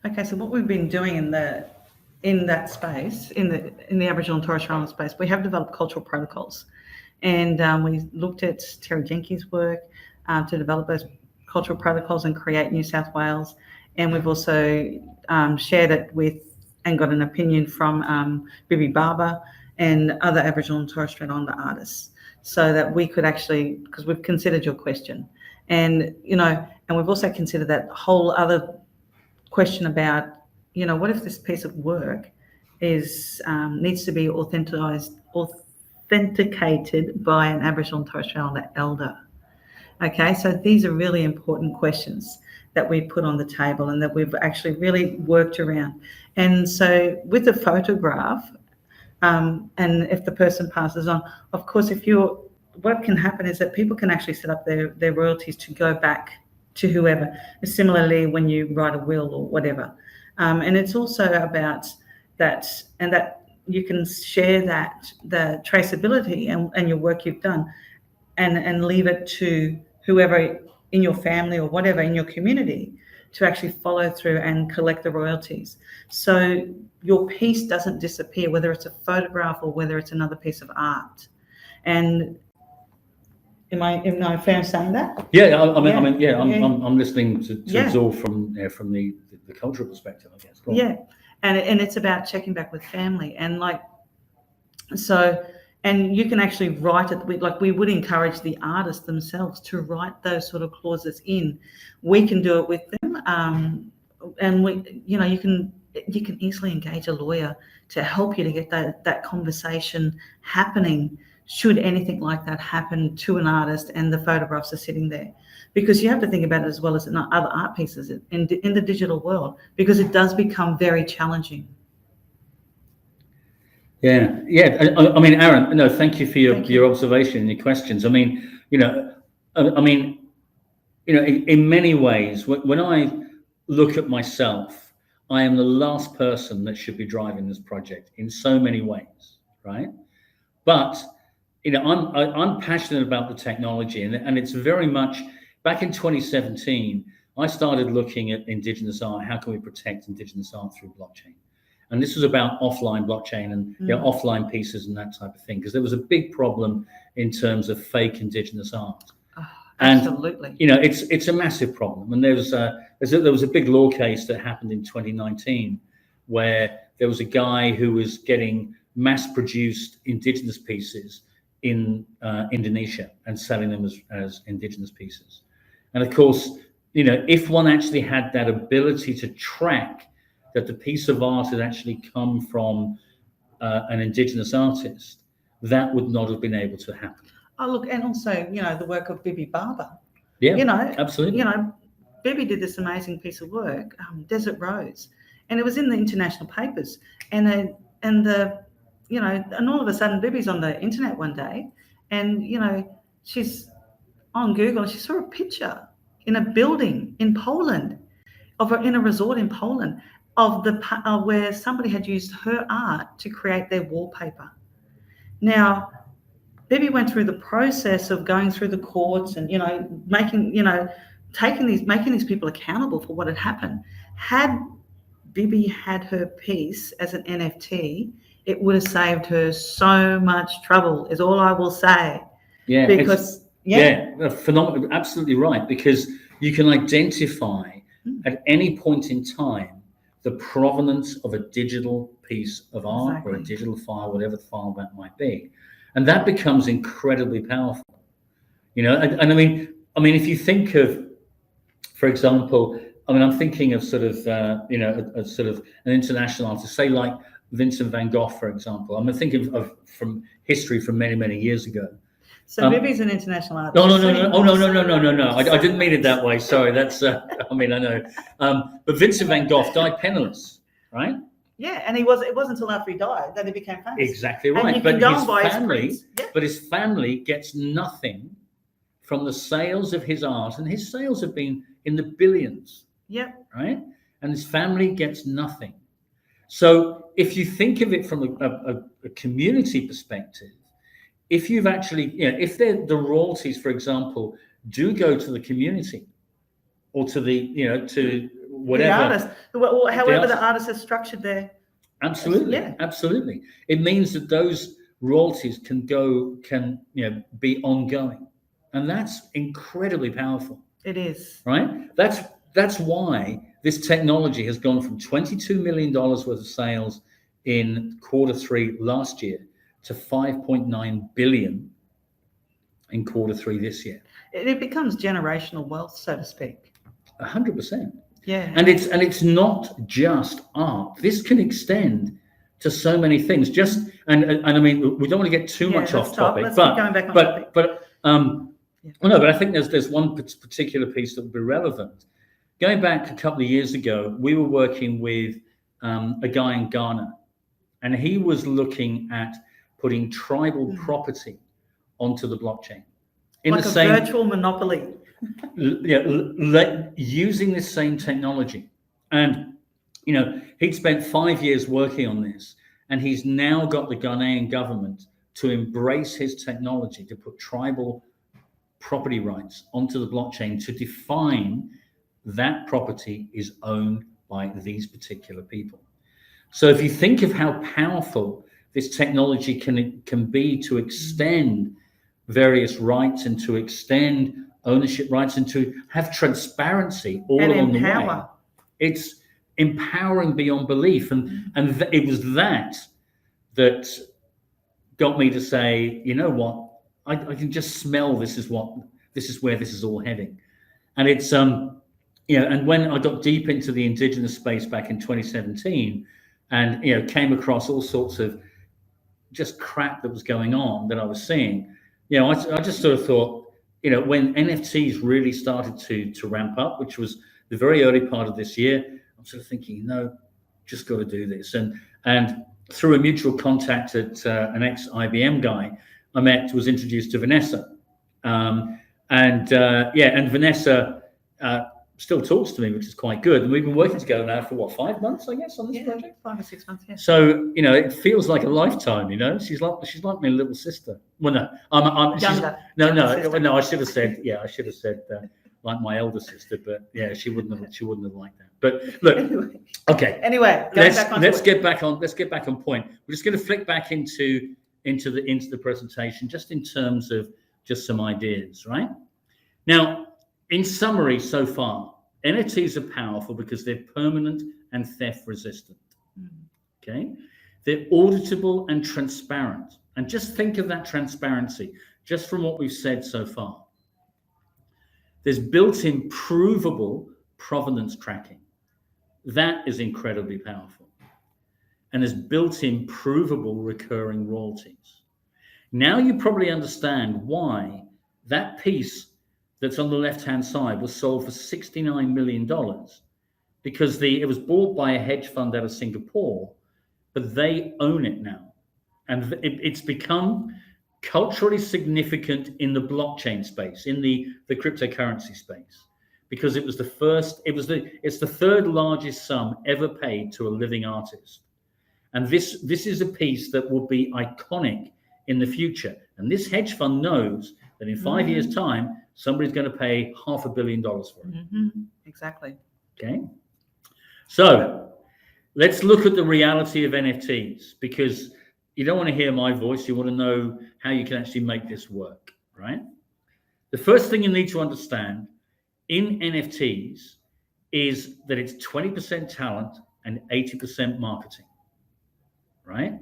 Okay, so what we've been doing in that space, in the Aboriginal and Torres Strait Islander space, we have developed cultural protocols, and we looked at Terry Jenkins' work to develop those cultural protocols and create New South Wales, and we've also shared it with and got an opinion from Bibi Barber and other Aboriginal and Torres Strait Islander artists, so that we could actually, because we've considered your question, and and we've also considered that whole other question about, what if this piece of work needs to be authenticated by an Aboriginal and Torres Strait Islander elder? Okay, so these are really important questions that we put on the table and that we've actually really worked around. And so with the photograph, and if the person passes on, of course, what can happen is that people can actually set up their royalties to go back to whoever. Similarly, when you write a will or whatever. And it's also about that, and that you can share the traceability and your work you've done. and leave it to whoever in your family or whatever in your community to actually follow through and collect the royalties. So your piece doesn't disappear, whether it's a photograph or whether it's another piece of art. And am I fair in saying that? Yeah, I'm listening to absorb from the cultural perspective, I guess. Cool. Yeah, and it's about checking back with family and and you can actually write it. We would encourage the artists themselves to write those sort of clauses in. We can do it with them, and you can easily engage a lawyer to help you to get that conversation happening. Should anything like that happen to an artist and the photographs are sitting there, because you have to think about it as well as in other art pieces in the digital world, because it does become very challenging. Yeah. I mean, Aaron, no, thank you for your observation and your questions. I mean, in many ways, when I look at myself, I am the last person that should be driving this project in so many ways, right? But I'm passionate about the technology, and it's very much back in 2017. I started looking at Indigenous art. How can we protect Indigenous art through blockchain? And this was about offline blockchain and offline pieces and that type of thing, because there was a big problem in terms of fake Indigenous art. Absolutely. And it's a massive problem. And there was a big law case that happened in 2019 where there was a guy who was getting mass-produced Indigenous pieces in Indonesia and selling them as Indigenous pieces. And of course, if one actually had that ability to track that the piece of art had actually come from an Indigenous artist, that would not have been able to happen. Oh, look, and also, the work of Bibi Barber. Yeah, absolutely. Bibi did this amazing piece of work, Desert Rose, and it was in the international papers. And all of a sudden, Bibi's on the internet one day, and she's on Google, and she saw a picture in a building in Poland, in a resort in Poland, of where somebody had used her art to create their wallpaper. Now, Bibi went through the process of going through the courts and making these people accountable for what had happened. Had Bibi had her piece as an NFT, it would have saved her so much trouble. Is all I will say. Yeah, because phenomenal, absolutely right. Because you can identify at any point in time the provenance of a digital piece of art or a digital file, whatever file that might be. And that becomes incredibly powerful, and I mean, if you think of, for example, I'm thinking of sort of, a sort of an international artist, say like Vincent van Gogh, for example. I'm thinking of from history from many, many years ago. So Bibi's an international artist. No. I didn't mean it that way. Sorry, that's. I know. But Vincent van Gogh died penniless, right? Yeah, and it wasn't until after he died that he became famous. Exactly right. But his family gets nothing from the sales of his art, and his sales have been in the billions. Yeah. Right, and his family gets nothing. So if you think of it from a community perspective, if you've actually, if the royalties, for example, do go to the community or to the, to whatever. The artist, however the artist is structured there. Absolutely, absolutely. It means that those royalties can be ongoing, and that's incredibly powerful. It is. Right. That's why this technology has gone from $22 million worth of sales in Q3 last year to 5.9 billion in Q3 this year. It becomes generational wealth, so to speak. 100%. Yeah. And it's not just art. This can extend to so many things. And I mean, we don't want to get too much off topic. Let's keep going back on topic. But I think there's one particular piece that would be relevant. Going back a couple of years ago, we were working with a guy in Ghana, and he was looking at putting tribal property onto the blockchain. Like a virtual monopoly. Using this same technology. And, he'd spent 5 years working on this, and he's now got the Ghanaian government to embrace his technology to put tribal property rights onto the blockchain to define that property is owned by these particular people. So if you think of how powerful this technology can be to extend various rights and to extend ownership rights and to have transparency all along the way, it's empowering beyond belief. And it was that got me to say, you know what, I can just smell this is where this is all heading. And it's and when I got deep into the Indigenous space back in 2017 and came across all sorts of just crap that was going on that I was seeing, I just sort of thought, when NFTs really started to ramp up, which was the very early part of this year, I'm sort of thinking, just got to do this. And through a mutual contact at an ex-IBM guy I met, was introduced to Vanessa. And Vanessa still talks to me, which is quite good. And we've been working together now for 5 months, I guess, on this project. 5 or 6 months, yeah. So it feels like a lifetime. She's like my little sister. Well, no, I'm younger. No. I should have said like my elder sister, but yeah, she wouldn't have liked that. But look, okay. Anyway, let's get back on point. We're just going to flick back into the presentation, just in terms of just some ideas, right? Now, in summary, so far, NFTs are powerful because they're permanent and theft resistant. Okay, they're auditable and transparent. And just think of that transparency, just from what we've said so far. There's built-in provable provenance tracking. That is incredibly powerful. And there's built-in provable recurring royalties. Now you probably understand why that piece that's on the left-hand side was sold for $69 million, because it was bought by a hedge fund out of Singapore, but they own it now. And it's become culturally significant in the blockchain space, in the cryptocurrency space, because it's the third largest sum ever paid to a living artist. And this is a piece that will be iconic in the future. And this hedge fund knows that in 5 years' time, somebody's going to pay $500 million for it. Exactly. Okay. So let's look at the reality of NFTs, because you don't want to hear my voice. You want to know how you can actually make this work, right? The first thing you need to understand in NFTs is that it's 20% talent and 80% marketing, right?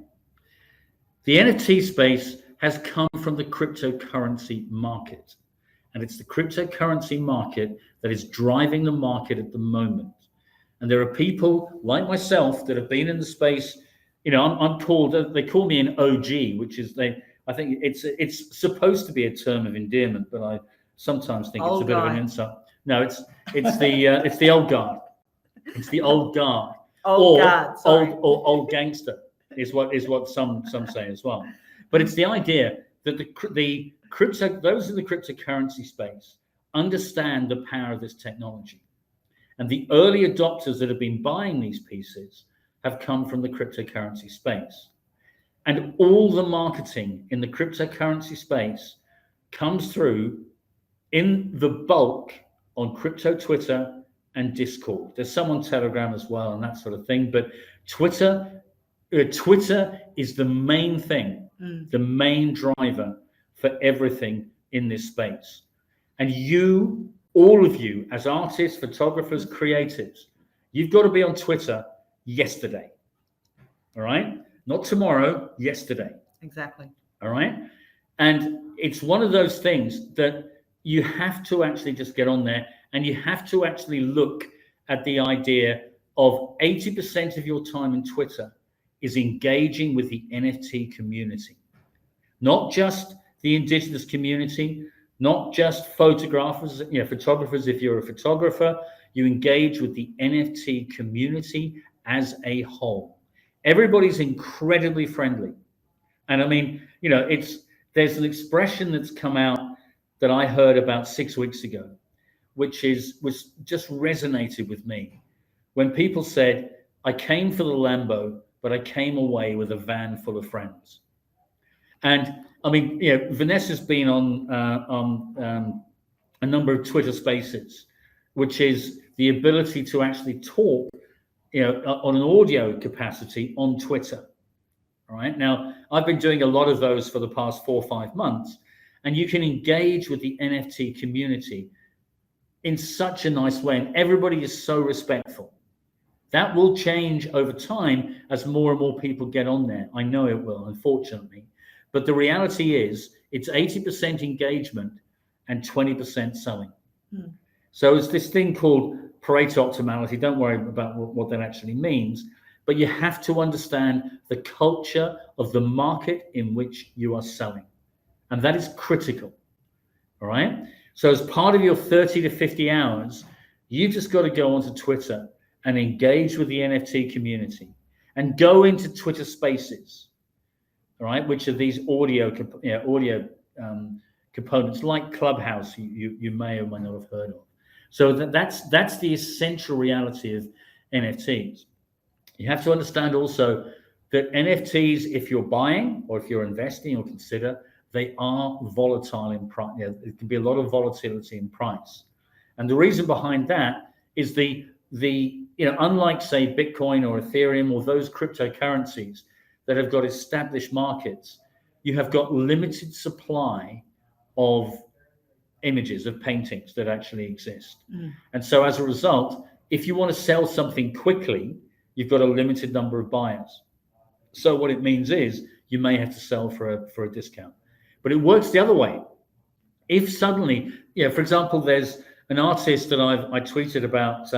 The NFT space has come from the cryptocurrency market. And it's the cryptocurrency market that is driving the market at the moment. And there are people like myself that have been in the space. I'm called, they call me an OG, which is, I think it's supposed to be a term of endearment, but I sometimes think it's a bit of an insult. No, it's the old guard. It's the old guard. Old gangster is what some say as well. But it's the idea that those in the cryptocurrency space understand the power of this technology. And the early adopters that have been buying these pieces have come from the cryptocurrency space. And all the marketing in the cryptocurrency space comes through in the bulk on crypto Twitter and Discord. There's some on Telegram as well and that sort of thing. But Twitter is the main thing, the main driver for everything in this space. And all of you, as artists, photographers, creatives, you've got to be on Twitter yesterday. All right? Not tomorrow, yesterday. Exactly. All right? And it's one of those things that you have to actually just get on there, and you have to actually look at the idea of 80% of your time in Twitter is engaging with the NFT community. Not just the Indigenous community, not just photographers, photographers. If you're a photographer, you engage with the NFT community as a whole. Everybody's incredibly friendly. And I mean, there's an expression that's come out that I heard about 6 weeks ago, which just resonated with me. When people said, I came for the Lambo, but I came away with a van full of friends. And I mean, Vanessa's been on a number of Twitter Spaces, which is the ability to actually talk, on an audio capacity on Twitter. All right. Now, I've been doing a lot of those for the past 4 or 5 months, and you can engage with the NFT community in such a nice way, and everybody is so respectful. That will change over time as more and more people get on there. I know it will, unfortunately. But the reality is it's 80% engagement and 20% selling. So it's this thing called Pareto optimality. Don't worry about what that actually means. But you have to understand the culture of the market in which you are selling. And that is critical. All right. So as part of your 30 to 50 hours, you've just got to go onto Twitter and engage with the NFT community and go into Twitter Spaces, all right, which are these audio components like Clubhouse you may or may not have heard of. So that's the essential reality of NFTs. You have to understand also that NFTs, if you're buying or if you're investing or consider, they are volatile in price. It can be a lot of volatility in price. And the reason behind that is the unlike, say, Bitcoin or Ethereum or those cryptocurrencies that have got established markets, you have got limited supply of images, of paintings that actually exist. And so as a result, if you want to sell something quickly, you've got a limited number of buyers. So what it means is you may have to sell for a discount. But it works the other way. If suddenly, for example, there's an artist that I tweeted about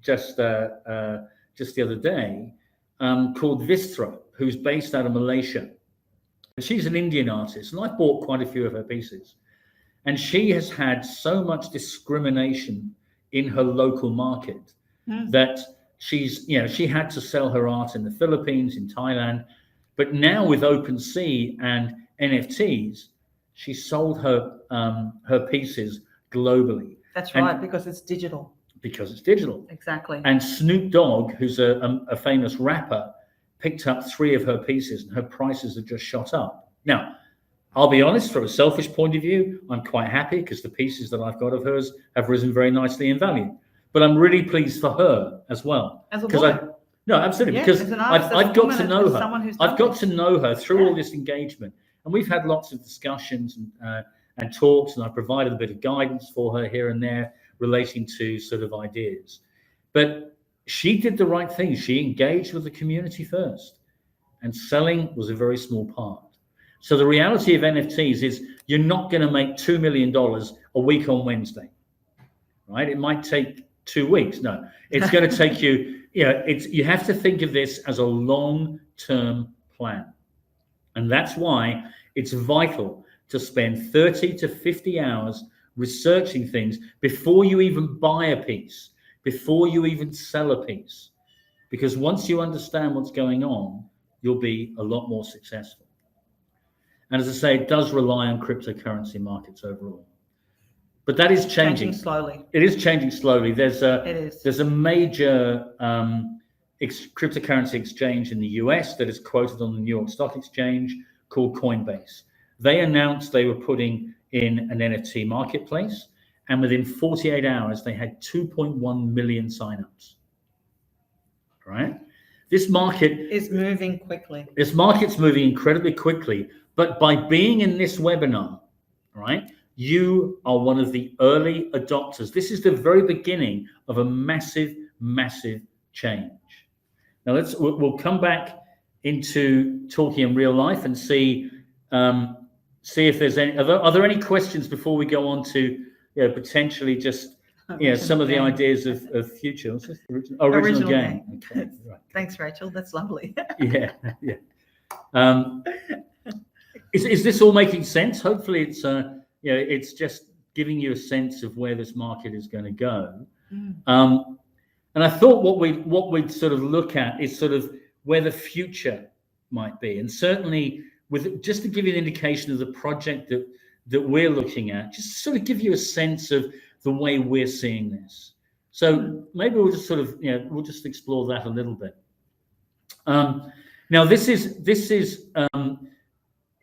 just the other day called Vistra, who's based out of Malaysia. She's an Indian artist, and I've bought quite a few of her pieces. And she has had so much discrimination in her local market that she had to sell her art in the Philippines, in Thailand. But now with Opensea and NFTs, she sold her pieces globally. That's right, because it's digital. Because it's digital. Exactly. And Snoop Dogg, who's a famous rapper, picked up 3 of her pieces, and her prices have just shot up. Now, I'll be honest, from a selfish point of view, I'm quite happy because the pieces that I've got of hers have risen very nicely in value. But I'm really pleased for her as well. As a woman. No, absolutely, because I've got to know her. I've got to know her through all this engagement. And we've had lots of discussions and talks, and I provided a bit of guidance for her here and there relating to sort of ideas. But she did the right thing. She engaged with the community first, and selling was a very small part. So the reality of NFTs is you're not going to make $2 million a week on Wednesday, right? It might take 2 weeks. No, it's going to take you, you have to think of this as a long-term plan. And that's why it's vital to spend 30 to 50 hours researching things before you even buy a piece, before you even sell a piece. Because once you understand what's going on, you'll be a lot more successful. And as I say, it does rely on cryptocurrency markets overall. But that is changing slowly. It is changing slowly. There's a major cryptocurrency exchange in the US that is quoted on the New York Stock Exchange called Coinbase. They announced they were putting in an NFT marketplace, and within 48 hours, they had 2.1 million signups. Right? This market is moving quickly. This market's moving incredibly quickly, but by being in this webinar, right, you are one of the early adopters. This is the very beginning of a massive, massive change. Now we'll come back into talking in real life and see if there's any. Are there any questions before we go on to potentially just some of the ideas of future? What's this? Original game. Okay, right. Thanks, Rachel. That's lovely. Yeah. Is this all making sense? Hopefully, it's just giving you a sense of where this market is going to go. And I thought what we'd sort of look at is sort of where the future might be, and certainly just to give you an indication of the project that we're looking at, just to sort of give you a sense of the way we're seeing this. So maybe we'll just sort of we'll just explore that a little bit. Now this is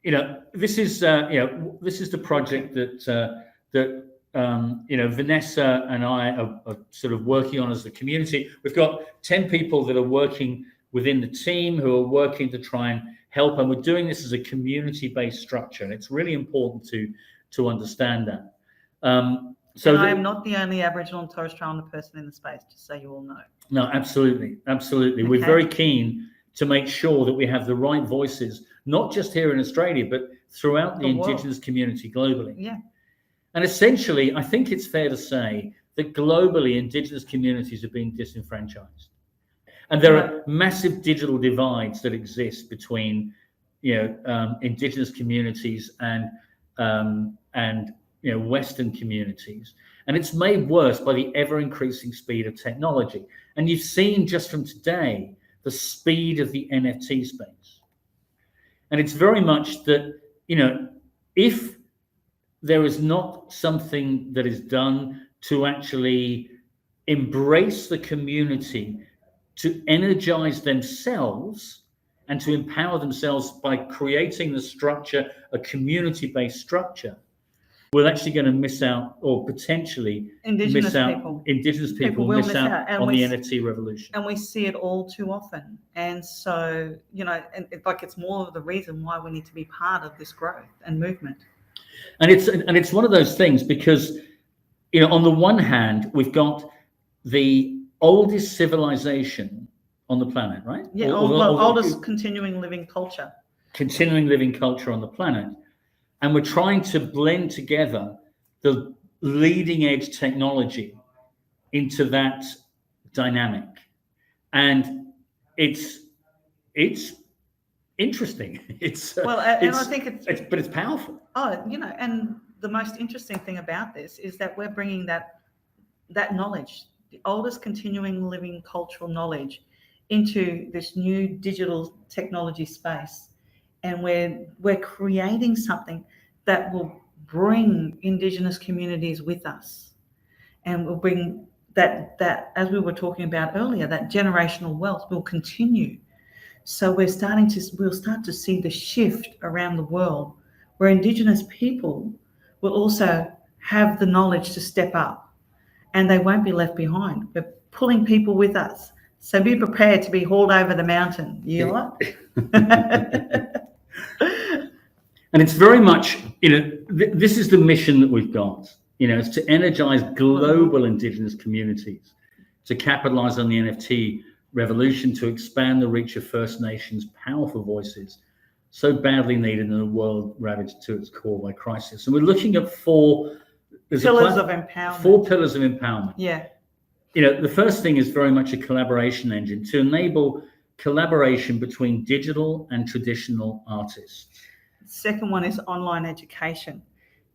this is the project that Vanessa and I are sort of working on as a community. We've got 10 people that are working within the team who are working to try and help, and we're doing this as a community-based structure, and it's really important to understand that. So I am not the only Aboriginal and Torres Strait Islander person in the space, just so you all know. No, absolutely. Okay. We're very keen to make sure that we have the right voices, not just here in Australia, but throughout the Indigenous community globally. Yeah. And essentially, I think it's fair to say that globally, Indigenous communities are being disenfranchised. And there are massive digital divides that exist between, Indigenous communities and Western communities. And it's made worse by the ever-increasing speed of technology. And you've seen just from today the speed of the NFT space. And it's very much that, if there is not something that is done to actually embrace the community, to energize themselves and to empower themselves by creating the structure, a community-based structure, we're actually going to miss out, or potentially Indigenous people miss out on the NFT revolution. And we see it all too often. And so, and it's more of the reason why we need to be part of this growth and movement. And it's one of those things because, on the one hand, we've got the oldest civilization on the planet, right? Yeah, oldest continuing living culture. Continuing living culture on the planet. And we're trying to blend together the leading edge technology into that dynamic. And it's interesting. I think but it's powerful. And the most interesting thing about this is that we're bringing that knowledge, the oldest continuing living cultural knowledge, into this new digital technology space. And we're creating something that will bring Indigenous communities with us, and will bring that as we were talking about earlier, that generational wealth will continue. So we'll start to see the shift around the world, where Indigenous people will also have the knowledge to step up, and they won't be left behind. We're pulling people with us. So be prepared to be hauled over the mountain. You are. And it's very much, this is the mission that we've got, is to energize global Indigenous communities, to capitalize on the NFT revolution, to expand the reach of First Nations' powerful voices, so badly needed in a world ravaged to its core by crisis. And we're looking at four pillars of empowerment. Yeah. The first thing is very much a collaboration engine to enable collaboration between digital and traditional artists. Second one is online education,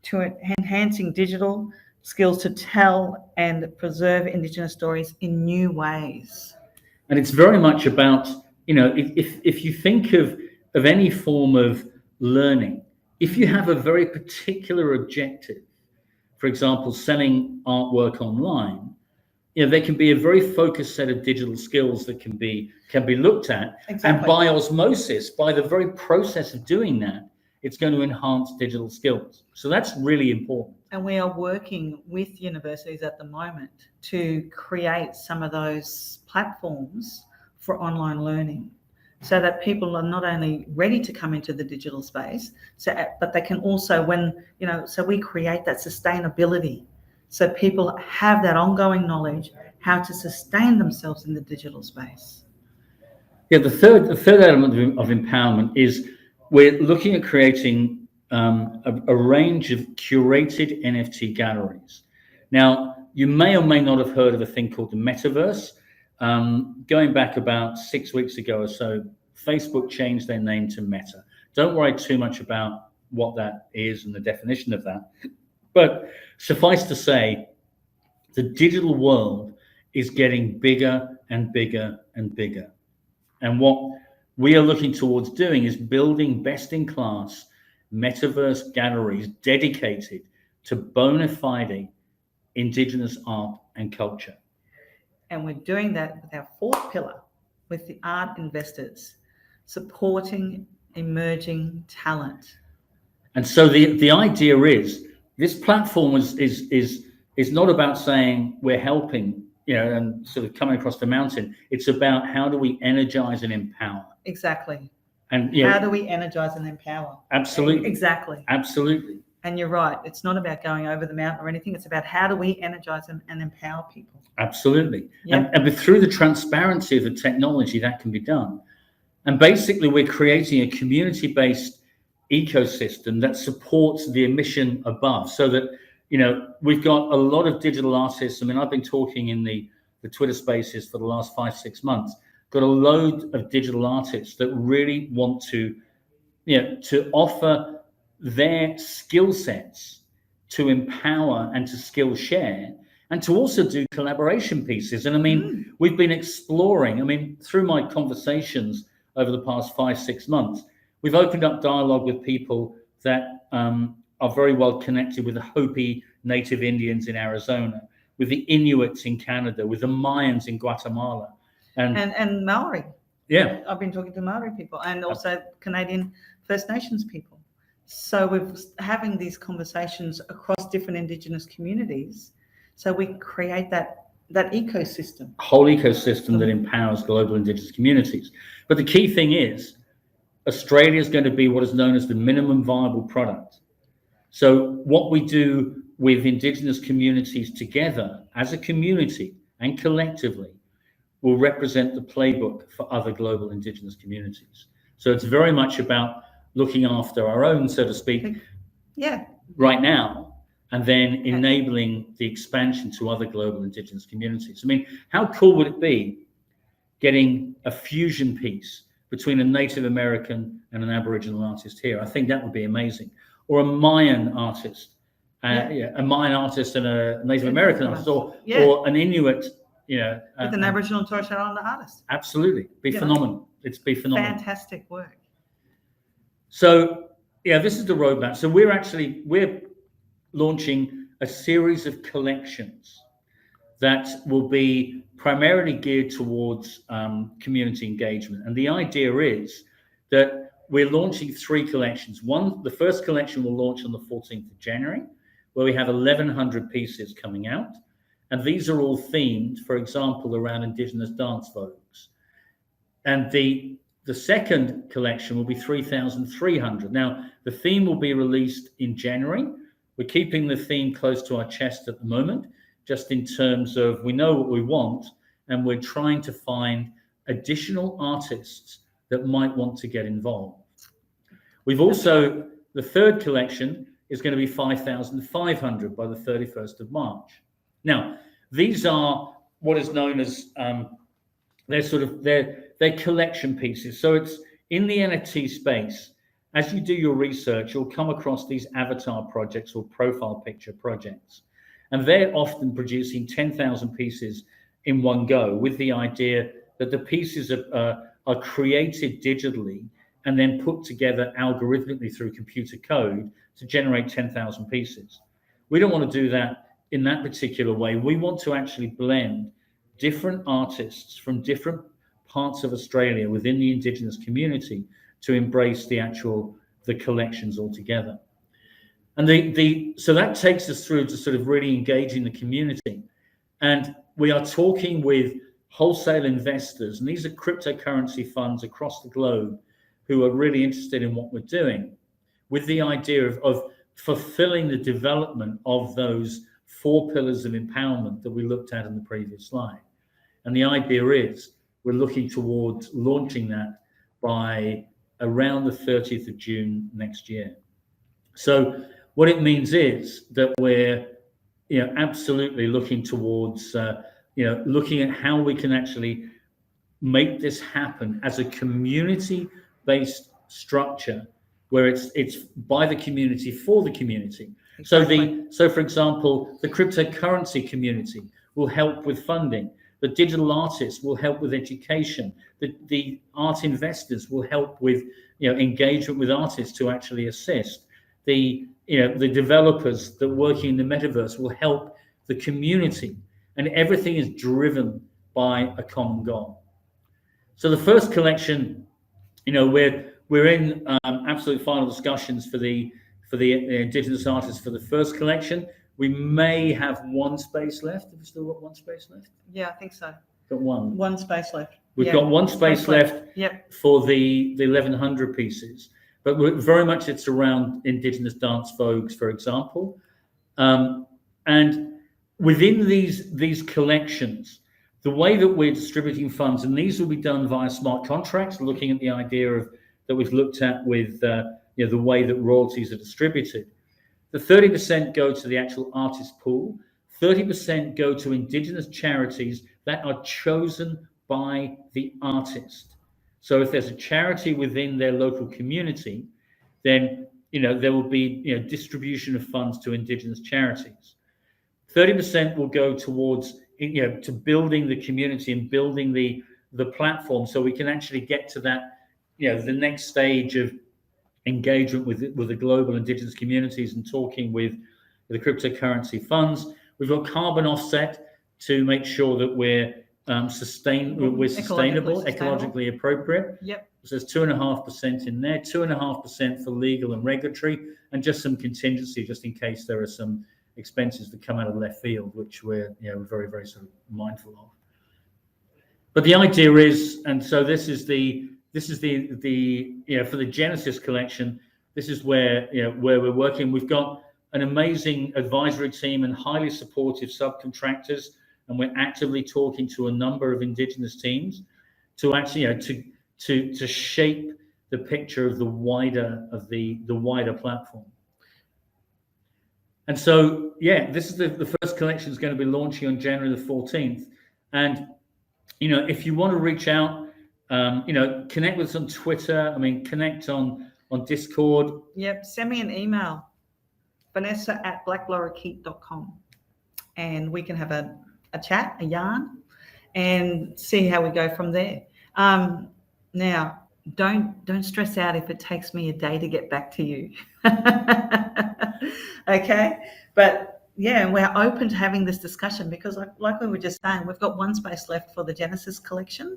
to enhancing digital skills to tell and preserve Indigenous stories in new ways. And it's very much about, if you think of any form of learning, if you have a very particular objective, for example, selling artwork online, there can be a very focused set of digital skills that can be looked at. Exactly. And by osmosis, by the very process of doing that, it's going to enhance digital skills. So that's really important. And we are working with universities at the moment to create some of those platforms for online learning, so that people are not only ready to come into the digital space, but they can also, so we create that sustainability, so people have that ongoing knowledge how to sustain themselves in the digital space. Yeah, the third element of empowerment is we're looking at creating a range of curated NFT galleries. Now, you may or may not have heard of a thing called the metaverse. Going back about 6 weeks ago or so, Facebook changed their name to Meta. Don't worry too much about what that is and the definition of that. But suffice to say, the digital world is getting bigger and bigger and bigger. And what we are looking towards doing is building best-in-class metaverse galleries dedicated to bona fide Indigenous art and culture. And we're doing that with our fourth pillar, with the art investors, supporting emerging talent. And so the idea is this platform is not about saying we're helping, and sort of coming across the mountain. It's about how do we energize and empower. Exactly. And how do we energize and empower? Absolutely. Exactly. Absolutely. And you're right. It's not about going over the mountain or anything. It's about how do we energize and empower people. Absolutely. Yep. And through the transparency of the technology, that can be done. And basically, we're creating a community-based ecosystem that supports the mission above, so that we've got a lot of digital artists. I mean, I've been talking in the Twitter spaces for the last 5-6 months. Got a load of digital artists that really want to offer their skill sets to empower and to skill share, and to also do collaboration pieces. And I mean, we've been exploring, through my conversations over the past 5-6 months, we've opened up dialogue with people that are very well connected with the Hopi native Indians in Arizona, with the Inuits in Canada, with the Mayans in Guatemala. And Maori. Yeah. I've been talking to Maori people and also Canadian First Nations people. So we're having these conversations across different Indigenous communities. So we create that ecosystem. Whole ecosystem that empowers global Indigenous communities. But the key thing is, Australia is going to be what is known as the minimum viable product. So what we do with Indigenous communities together as a community and collectively will represent the playbook for other global Indigenous communities. So it's very much about looking after our own, so to speak, right now, and then enabling the expansion to other global Indigenous communities. I mean, how cool would it be getting a fusion piece between a Native American and an Aboriginal artist here? I think that would be amazing. Or a Mayan artist, a Mayan artist and a Native American artist, or an Inuit, with an Aboriginal and Torres Strait Islander artist. Absolutely, be phenomenal. It's be phenomenal. Fantastic work. So this is the roadmap. So we're launching a series of collections that will be primarily geared towards community engagement. And the idea is that we're launching 3 collections. The first collection will launch on the 14th of January, where we have 1,100 pieces coming out. And these are all themed, for example, around Indigenous dance vogues. And the second collection will be 3,300. Now, the theme will be released in January. We're keeping the theme close to our chest at the moment, just in terms of we know what we want, and we're trying to find additional artists that might want to get involved. We've also, the third collection is going to be 5,500 by the 31st of March. Now, these are what is known as, they're collection pieces. So it's in the NFT space. As you do your research, you'll come across these avatar projects or profile picture projects. And they're often producing 10,000 pieces in one go, with the idea that the pieces are created digitally and then put together algorithmically through computer code to generate 10,000 pieces. We don't want to do that in that particular way. We want to actually blend different artists from different parts of Australia within the Indigenous community to embrace the collections altogether. And so that takes us through to sort of really engaging the community. And we are talking with wholesale investors, and these are cryptocurrency funds across the globe who are really interested in what we're doing, with the idea of fulfilling the development of those 4 pillars of empowerment that we looked at in the previous slide. And the idea is we're looking towards launching that by around the 30th of June next year. So what it means is that we're absolutely looking towards looking at how we can actually make this happen as a community-based structure, where it's by the community for the community. Exactly. So for example, the cryptocurrency community will help with funding. The digital artists will help with education. The art investors will help with engagement with artists to actually assist. The developers that are working in the metaverse will help the community, and everything is driven by a common goal. So the first collection, we're we're in absolute final discussions for the Indigenous artists for the first collection. We may have one space left. Have we still got one space left? Yeah, I think so. Got one. One space left. We've got one space left Yep. for the 1100 pieces, but very much it's around Indigenous dance vogues, for example. And within these collections, the way that we're distributing funds, and these will be done via smart contracts, looking at the idea of that we've looked at with the way that royalties are distributed. The 30% go to the actual artist pool, 30% go to Indigenous charities that are chosen by the artist. So if there's a charity within their local community, then there will be distribution of funds to Indigenous charities. 30% will go towards to building the community and building the platform, so we can actually get to that the next stage of engagement with the global Indigenous communities and talking with the cryptocurrency funds. We've got carbon offset to make sure that we're sustainable, ecologically appropriate. Yep. So there's 2.5% in there, 2.5% for legal and regulatory, and just some contingency just in case there are some expenses that come out of left field, which we're very, very sort of mindful of. But the idea is, and so this is the for the Genesis collection, this is where we're working. We've got an amazing advisory team and highly supportive subcontractors, and we're actively talking to a number of Indigenous teams to actually to shape the picture of the wider platform. And so this is the first collection is going to be launching on January the 14th. And if you want to reach out, connect with us on Twitter. Connect on Discord. Yep. Send me an email, Vanessa@blacklorikeet.com, and we can have a chat, a yarn, and see how we go from there. Now, don't stress out if it takes me a day to get back to you. Okay, but we're open to having this discussion because, like we were just saying, we've got one space left for the Genesis collection.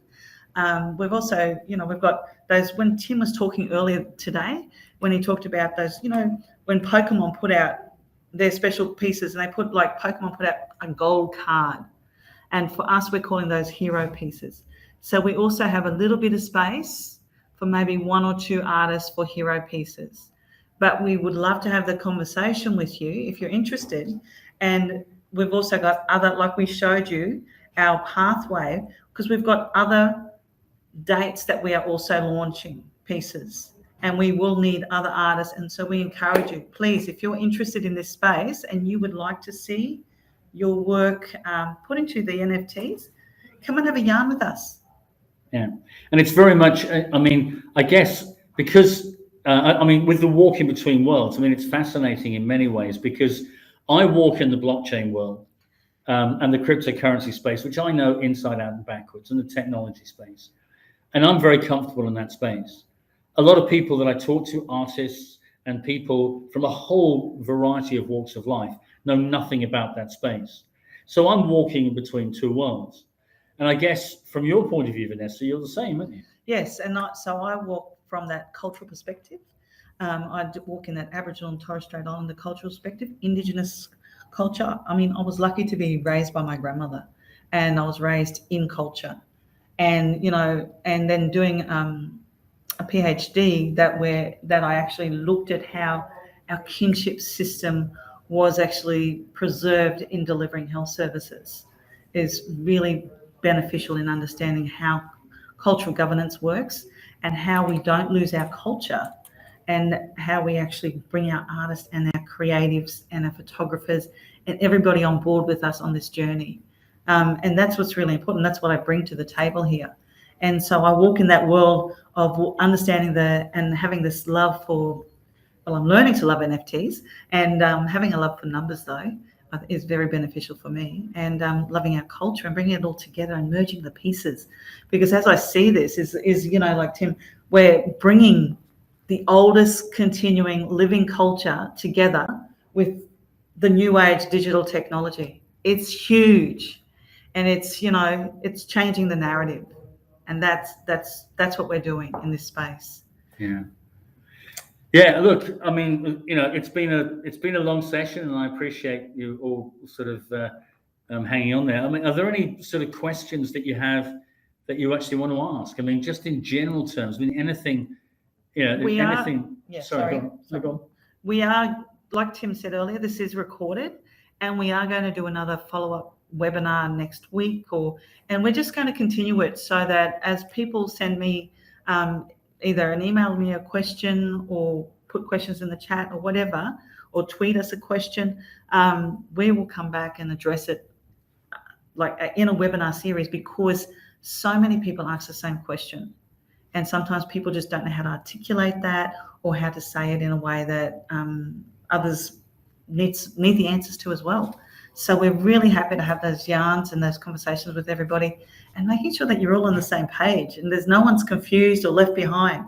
We've also, we've got those. When Tim was talking earlier today, when he talked about those, when Pokemon put out their special pieces, and they put Pokemon put out a gold card, and for us, we're calling those hero pieces. So we also have a little bit of space for maybe one or two artists for hero pieces. But we would love to have the conversation with you if you're interested. And we've also got other, like we showed you, our pathway, because we've got other dates that we are also launching pieces. And we will need other artists. And so we encourage you, please, if you're interested in this space and you would like to see your work put into the NFTs, come and have a yarn with us. Yeah. And it's very much, I guess, because with the walk in between worlds, it's fascinating in many ways because I walk in the blockchain world and the cryptocurrency space, which I know inside out and backwards, and the technology space. And I'm very comfortable in that space. A lot of people that I talk to, artists and people from a whole variety of walks of life, know nothing about that space. So I'm walking in between two worlds. And I guess from your point of view, Vanessa, you're the same, aren't you? Yes, and so I walk from that cultural perspective. I walk in that Aboriginal and Torres Strait Islander cultural perspective, Indigenous culture. I was lucky to be raised by my grandmother, and I was raised in culture. And, and then doing a PhD that I actually looked at how our kinship system was actually preserved in delivering health services is really beneficial in understanding how cultural governance works and how we don't lose our culture and how we actually bring our artists and our creatives and our photographers and everybody on board with us on this journey. And that's what's really important. That's what I bring to the table here. And so I walk in that world of understanding and having this love for, I'm learning to love NFTs, and having a love for numbers, though, is very beneficial for me, and loving our culture and bringing it all together and merging the pieces. Because as I see this is like Tim, we're bringing the oldest continuing living culture together with the new age digital technology. It's huge, and it's changing the narrative, and that's what we're doing in this space. Yeah. Yeah, look, I mean, it's been a long session, and I appreciate you all sort of hanging on there. I mean, are there any sort of questions that you have that you actually want to ask? I mean, just in general terms, I mean, anything, anything. Sorry, go on. Go on. We are, like Tim said earlier, this is recorded, and we are going to do another follow-up webinar next week, and we're just going to continue it so that as people send me either email me a question or put questions in the chat or whatever, or tweet us a question, we will come back and address it like in a webinar series, because so many people ask the same question. And sometimes people just don't know how to articulate that or how to say it in a way that others need the answers to as well. So we're really happy to have those yarns and those conversations with everybody, and making sure that you're all on the same page and there's no one's confused or left behind.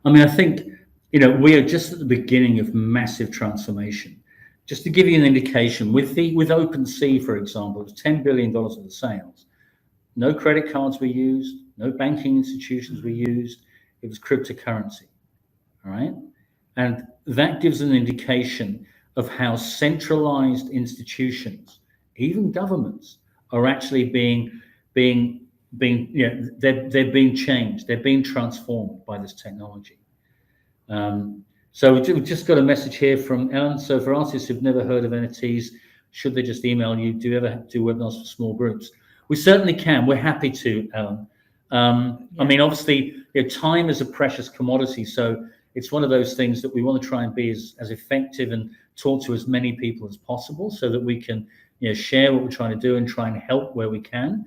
I mean, I think, we are just at the beginning of massive transformation. Just to give you an indication, with Opensea, for example, it was $10 billion of the sales. No credit cards were used, no banking institutions were used. It was cryptocurrency, all right? And that gives an indication of how centralized institutions, even governments, are actually being they're being changed, they're being transformed by this technology. So we've just got a message here from Ellen. So for artists who've never heard of NFTs, should they just email you? Do you ever do webinars for small groups? We certainly can. We're happy to, Ellen. I mean, obviously, time is a precious commodity, so it's one of those things that we want to try and be as effective and talk to as many people as possible, so that we can share what we're trying to do and try and help where we can.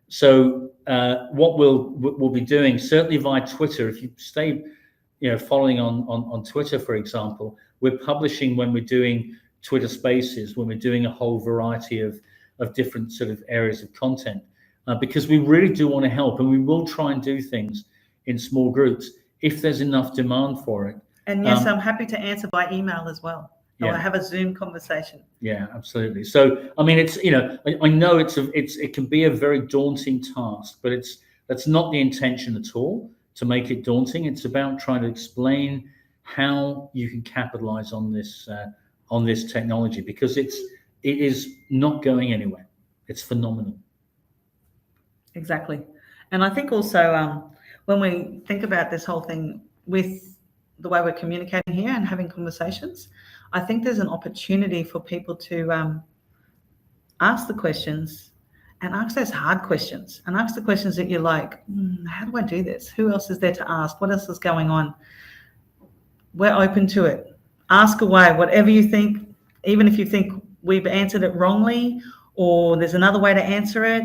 So what we'll be doing, certainly via Twitter, if you stay following on Twitter, for example, we're publishing when we're doing Twitter Spaces, when we're doing a whole variety of different sort of areas of content, because we really do want to help, and we will try and do things in small groups if there's enough demand for it. And yes, I'm happy to answer by email as well. Or have a Zoom conversation. Yeah, absolutely. So, I mean, it's I know it can be a very daunting task, but that's not the intention at all, to make it daunting. It's about trying to explain how you can capitalize on this technology, because it is not going anywhere. It's phenomenal. Exactly. And I think also when we think about this whole thing with the way we're communicating here and having conversations, I think there's an opportunity for people to ask the questions, and ask those hard questions, and ask the questions that you're like, how do I do this? Who else is there to ask? What else is going on? We're open to it. Ask away, whatever you think, even if you think we've answered it wrongly or there's another way to answer it,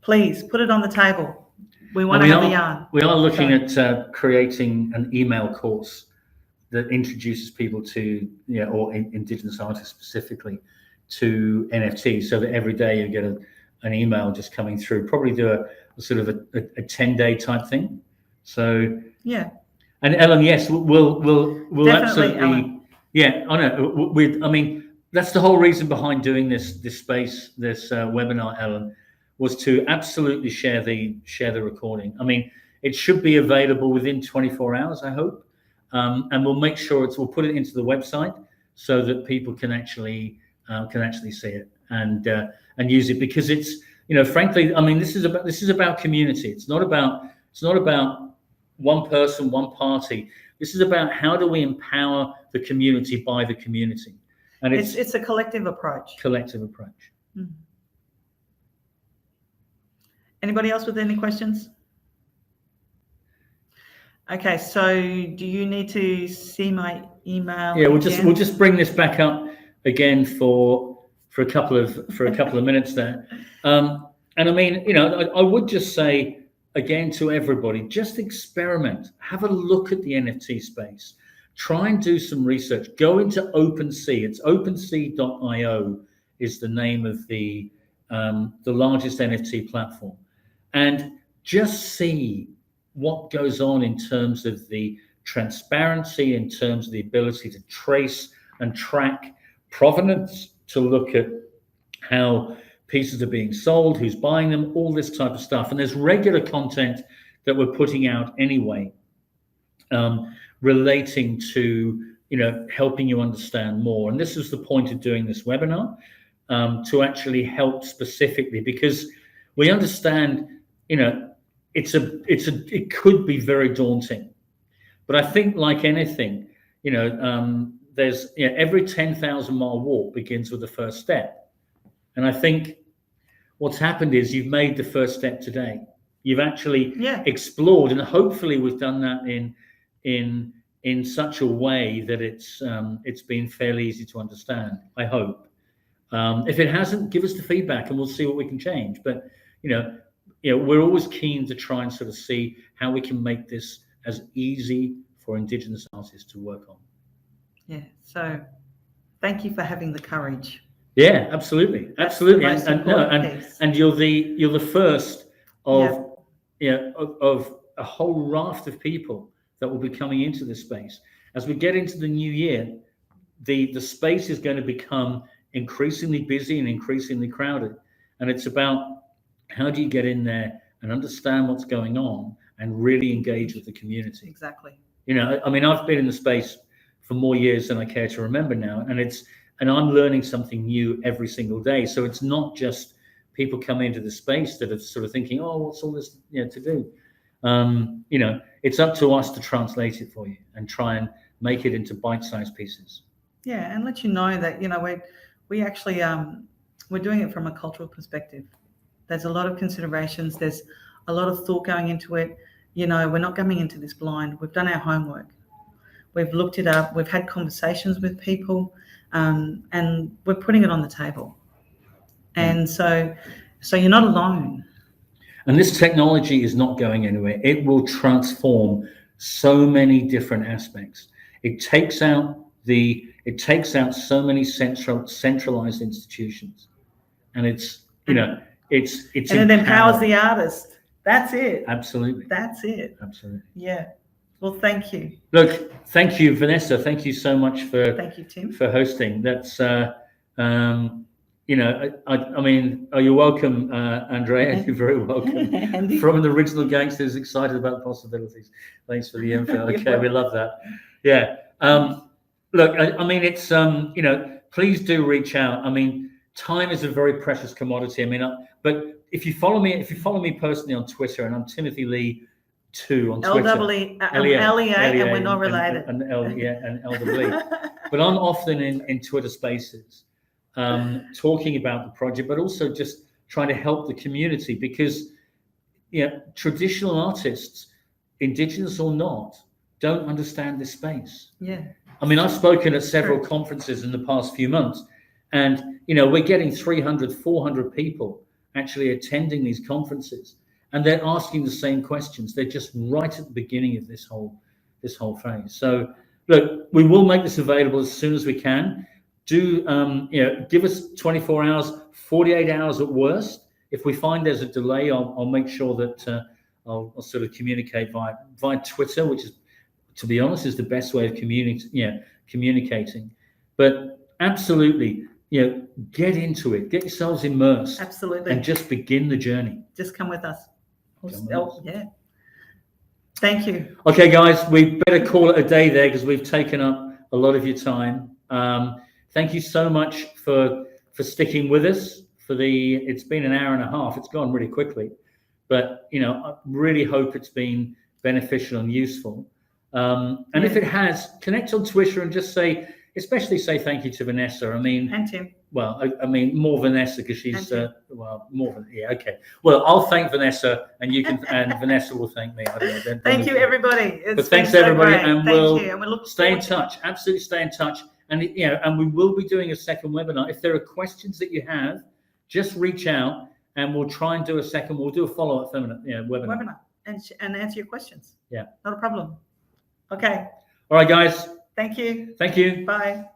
please put it on the table. We want to have a yarn. We are looking at creating an email course that introduces people to, or Indigenous artists specifically, to NFTs, so that every day you get an email just coming through. Probably do a sort of a 10-day type thing. So yeah. And Ellen, yes, we'll absolutely. Ellen. Yeah, I know. I mean, that's the whole reason behind doing this webinar, Ellen, was to absolutely share the recording. I mean, it should be available within 24 hours, I hope. And we'll make sure we'll put it into the website so that people can actually see it and use it, because it's, frankly, I mean, this is about community. It's not about one person, one party. This is about how do we empower the community by the community, and it's a collective approach. Mm-hmm. Anybody else with any questions? Okay, so do you need to see my email? Yeah, we'll just bring this back up again for a couple of minutes there. And I mean, I would just say again to everybody, just experiment, have a look at the NFT space, try and do some research, go into Opensea. It's opensea.io is the name of the largest NFT platform, and just see what goes on in terms of the transparency, in terms of the ability to trace and track provenance, to look at how pieces are being sold, who's buying them, all this type of stuff. And there's regular content that we're putting out anyway relating to, helping you understand more. And this is the point of doing this webinar, to actually help specifically, because we understand, it could be very daunting. But I think, like anything, there's every 10,000-mile walk begins with the first step. And I think what's happened is you've made the first step today. You've actually explored, and hopefully we've done that in such a way that it's been fairly easy to understand. I hope. If it hasn't, give us the feedback, and we'll see what we can change. But we're always keen to try and sort of see how we can make this as easy for Indigenous artists to work on. Yeah. So, thank you for having the courage. Yeah, absolutely. And you're the first of of a whole raft of people that will be coming into this space. As we get into the new year, the space is going to become increasingly busy and increasingly crowded. And it's about how do you get in there and understand what's going on and really engage with the community. Exactly. I've been in the space for more years than I care to remember now, and I'm learning something new every single day. So it's not just people coming into the space that are sort of thinking, oh, what's all this to do? It's up to us to translate it for you and try and make it into bite-sized pieces. Yeah, and let you know that we actually we're doing it from a cultural perspective. There's a lot of considerations. There's a lot of thought going into it. We're not coming into this blind. We've done our homework. We've looked it up. We've had conversations with people, and we're putting it on the table. And so you're not alone. And this technology is not going anywhere. It will transform so many different aspects. It takes out so many centralized institutions, and it's and it empowers the artist. That's it. Absolutely. That's it. Absolutely. Yeah. Well, thank you. Look, thank you, Vanessa. Thank you so much for. Thank you, Tim. For hosting. That's you're welcome, Andrea. You're very welcome. From the Original Gangsters, excited about the possibilities. Thanks for the info. Okay, we love that. Yeah. Look, it's please do reach out. Time is a very precious commodity. But if you follow me personally on Twitter, and I'm Timothy Lee 2 on Twitter. LEA, and we're not related. And LEE. But I'm often in Twitter Spaces, talking about the project, but also just trying to help the community, because traditional artists, Indigenous or not, don't understand this space. Yeah. I've spoken at several conferences in the past few months, and we're getting 300, 400 people actually attending these conferences, and they're asking the same questions. They're just right at the beginning of this whole phase. So look, we will make this available as soon as we can. Do give us 24 hours, 48 hours at worst. If we find there's a delay, I'll make sure that I'll sort of communicate via Twitter, which is, to be honest, is the best way of communicating. But absolutely, get into it, get yourselves immersed. Absolutely. And just begin the journey. Just come with us. Yeah. Thank you. Okay, guys, we better call it a day there, because we've taken up a lot of your time. Thank you so much for sticking with us it's been an hour and a half. It's gone really quickly, but I really hope it's been beneficial and useful. And if it has, connect on Twitter and just especially say thank you to Vanessa. And Tim. Well, more Vanessa, because she's more than okay. Well, I'll thank Vanessa, and you can, and Vanessa will thank me. I don't know. Thank you, everybody. But thanks, everybody, and we'll stay in touch. Absolutely, stay in touch, and and we will be doing a second webinar. If there are questions that you have, just reach out, and we'll try and do a second. We'll do a follow-up webinar and answer your questions. Yeah, not a problem. Okay. All right, guys. Thank you. Thank you. Bye.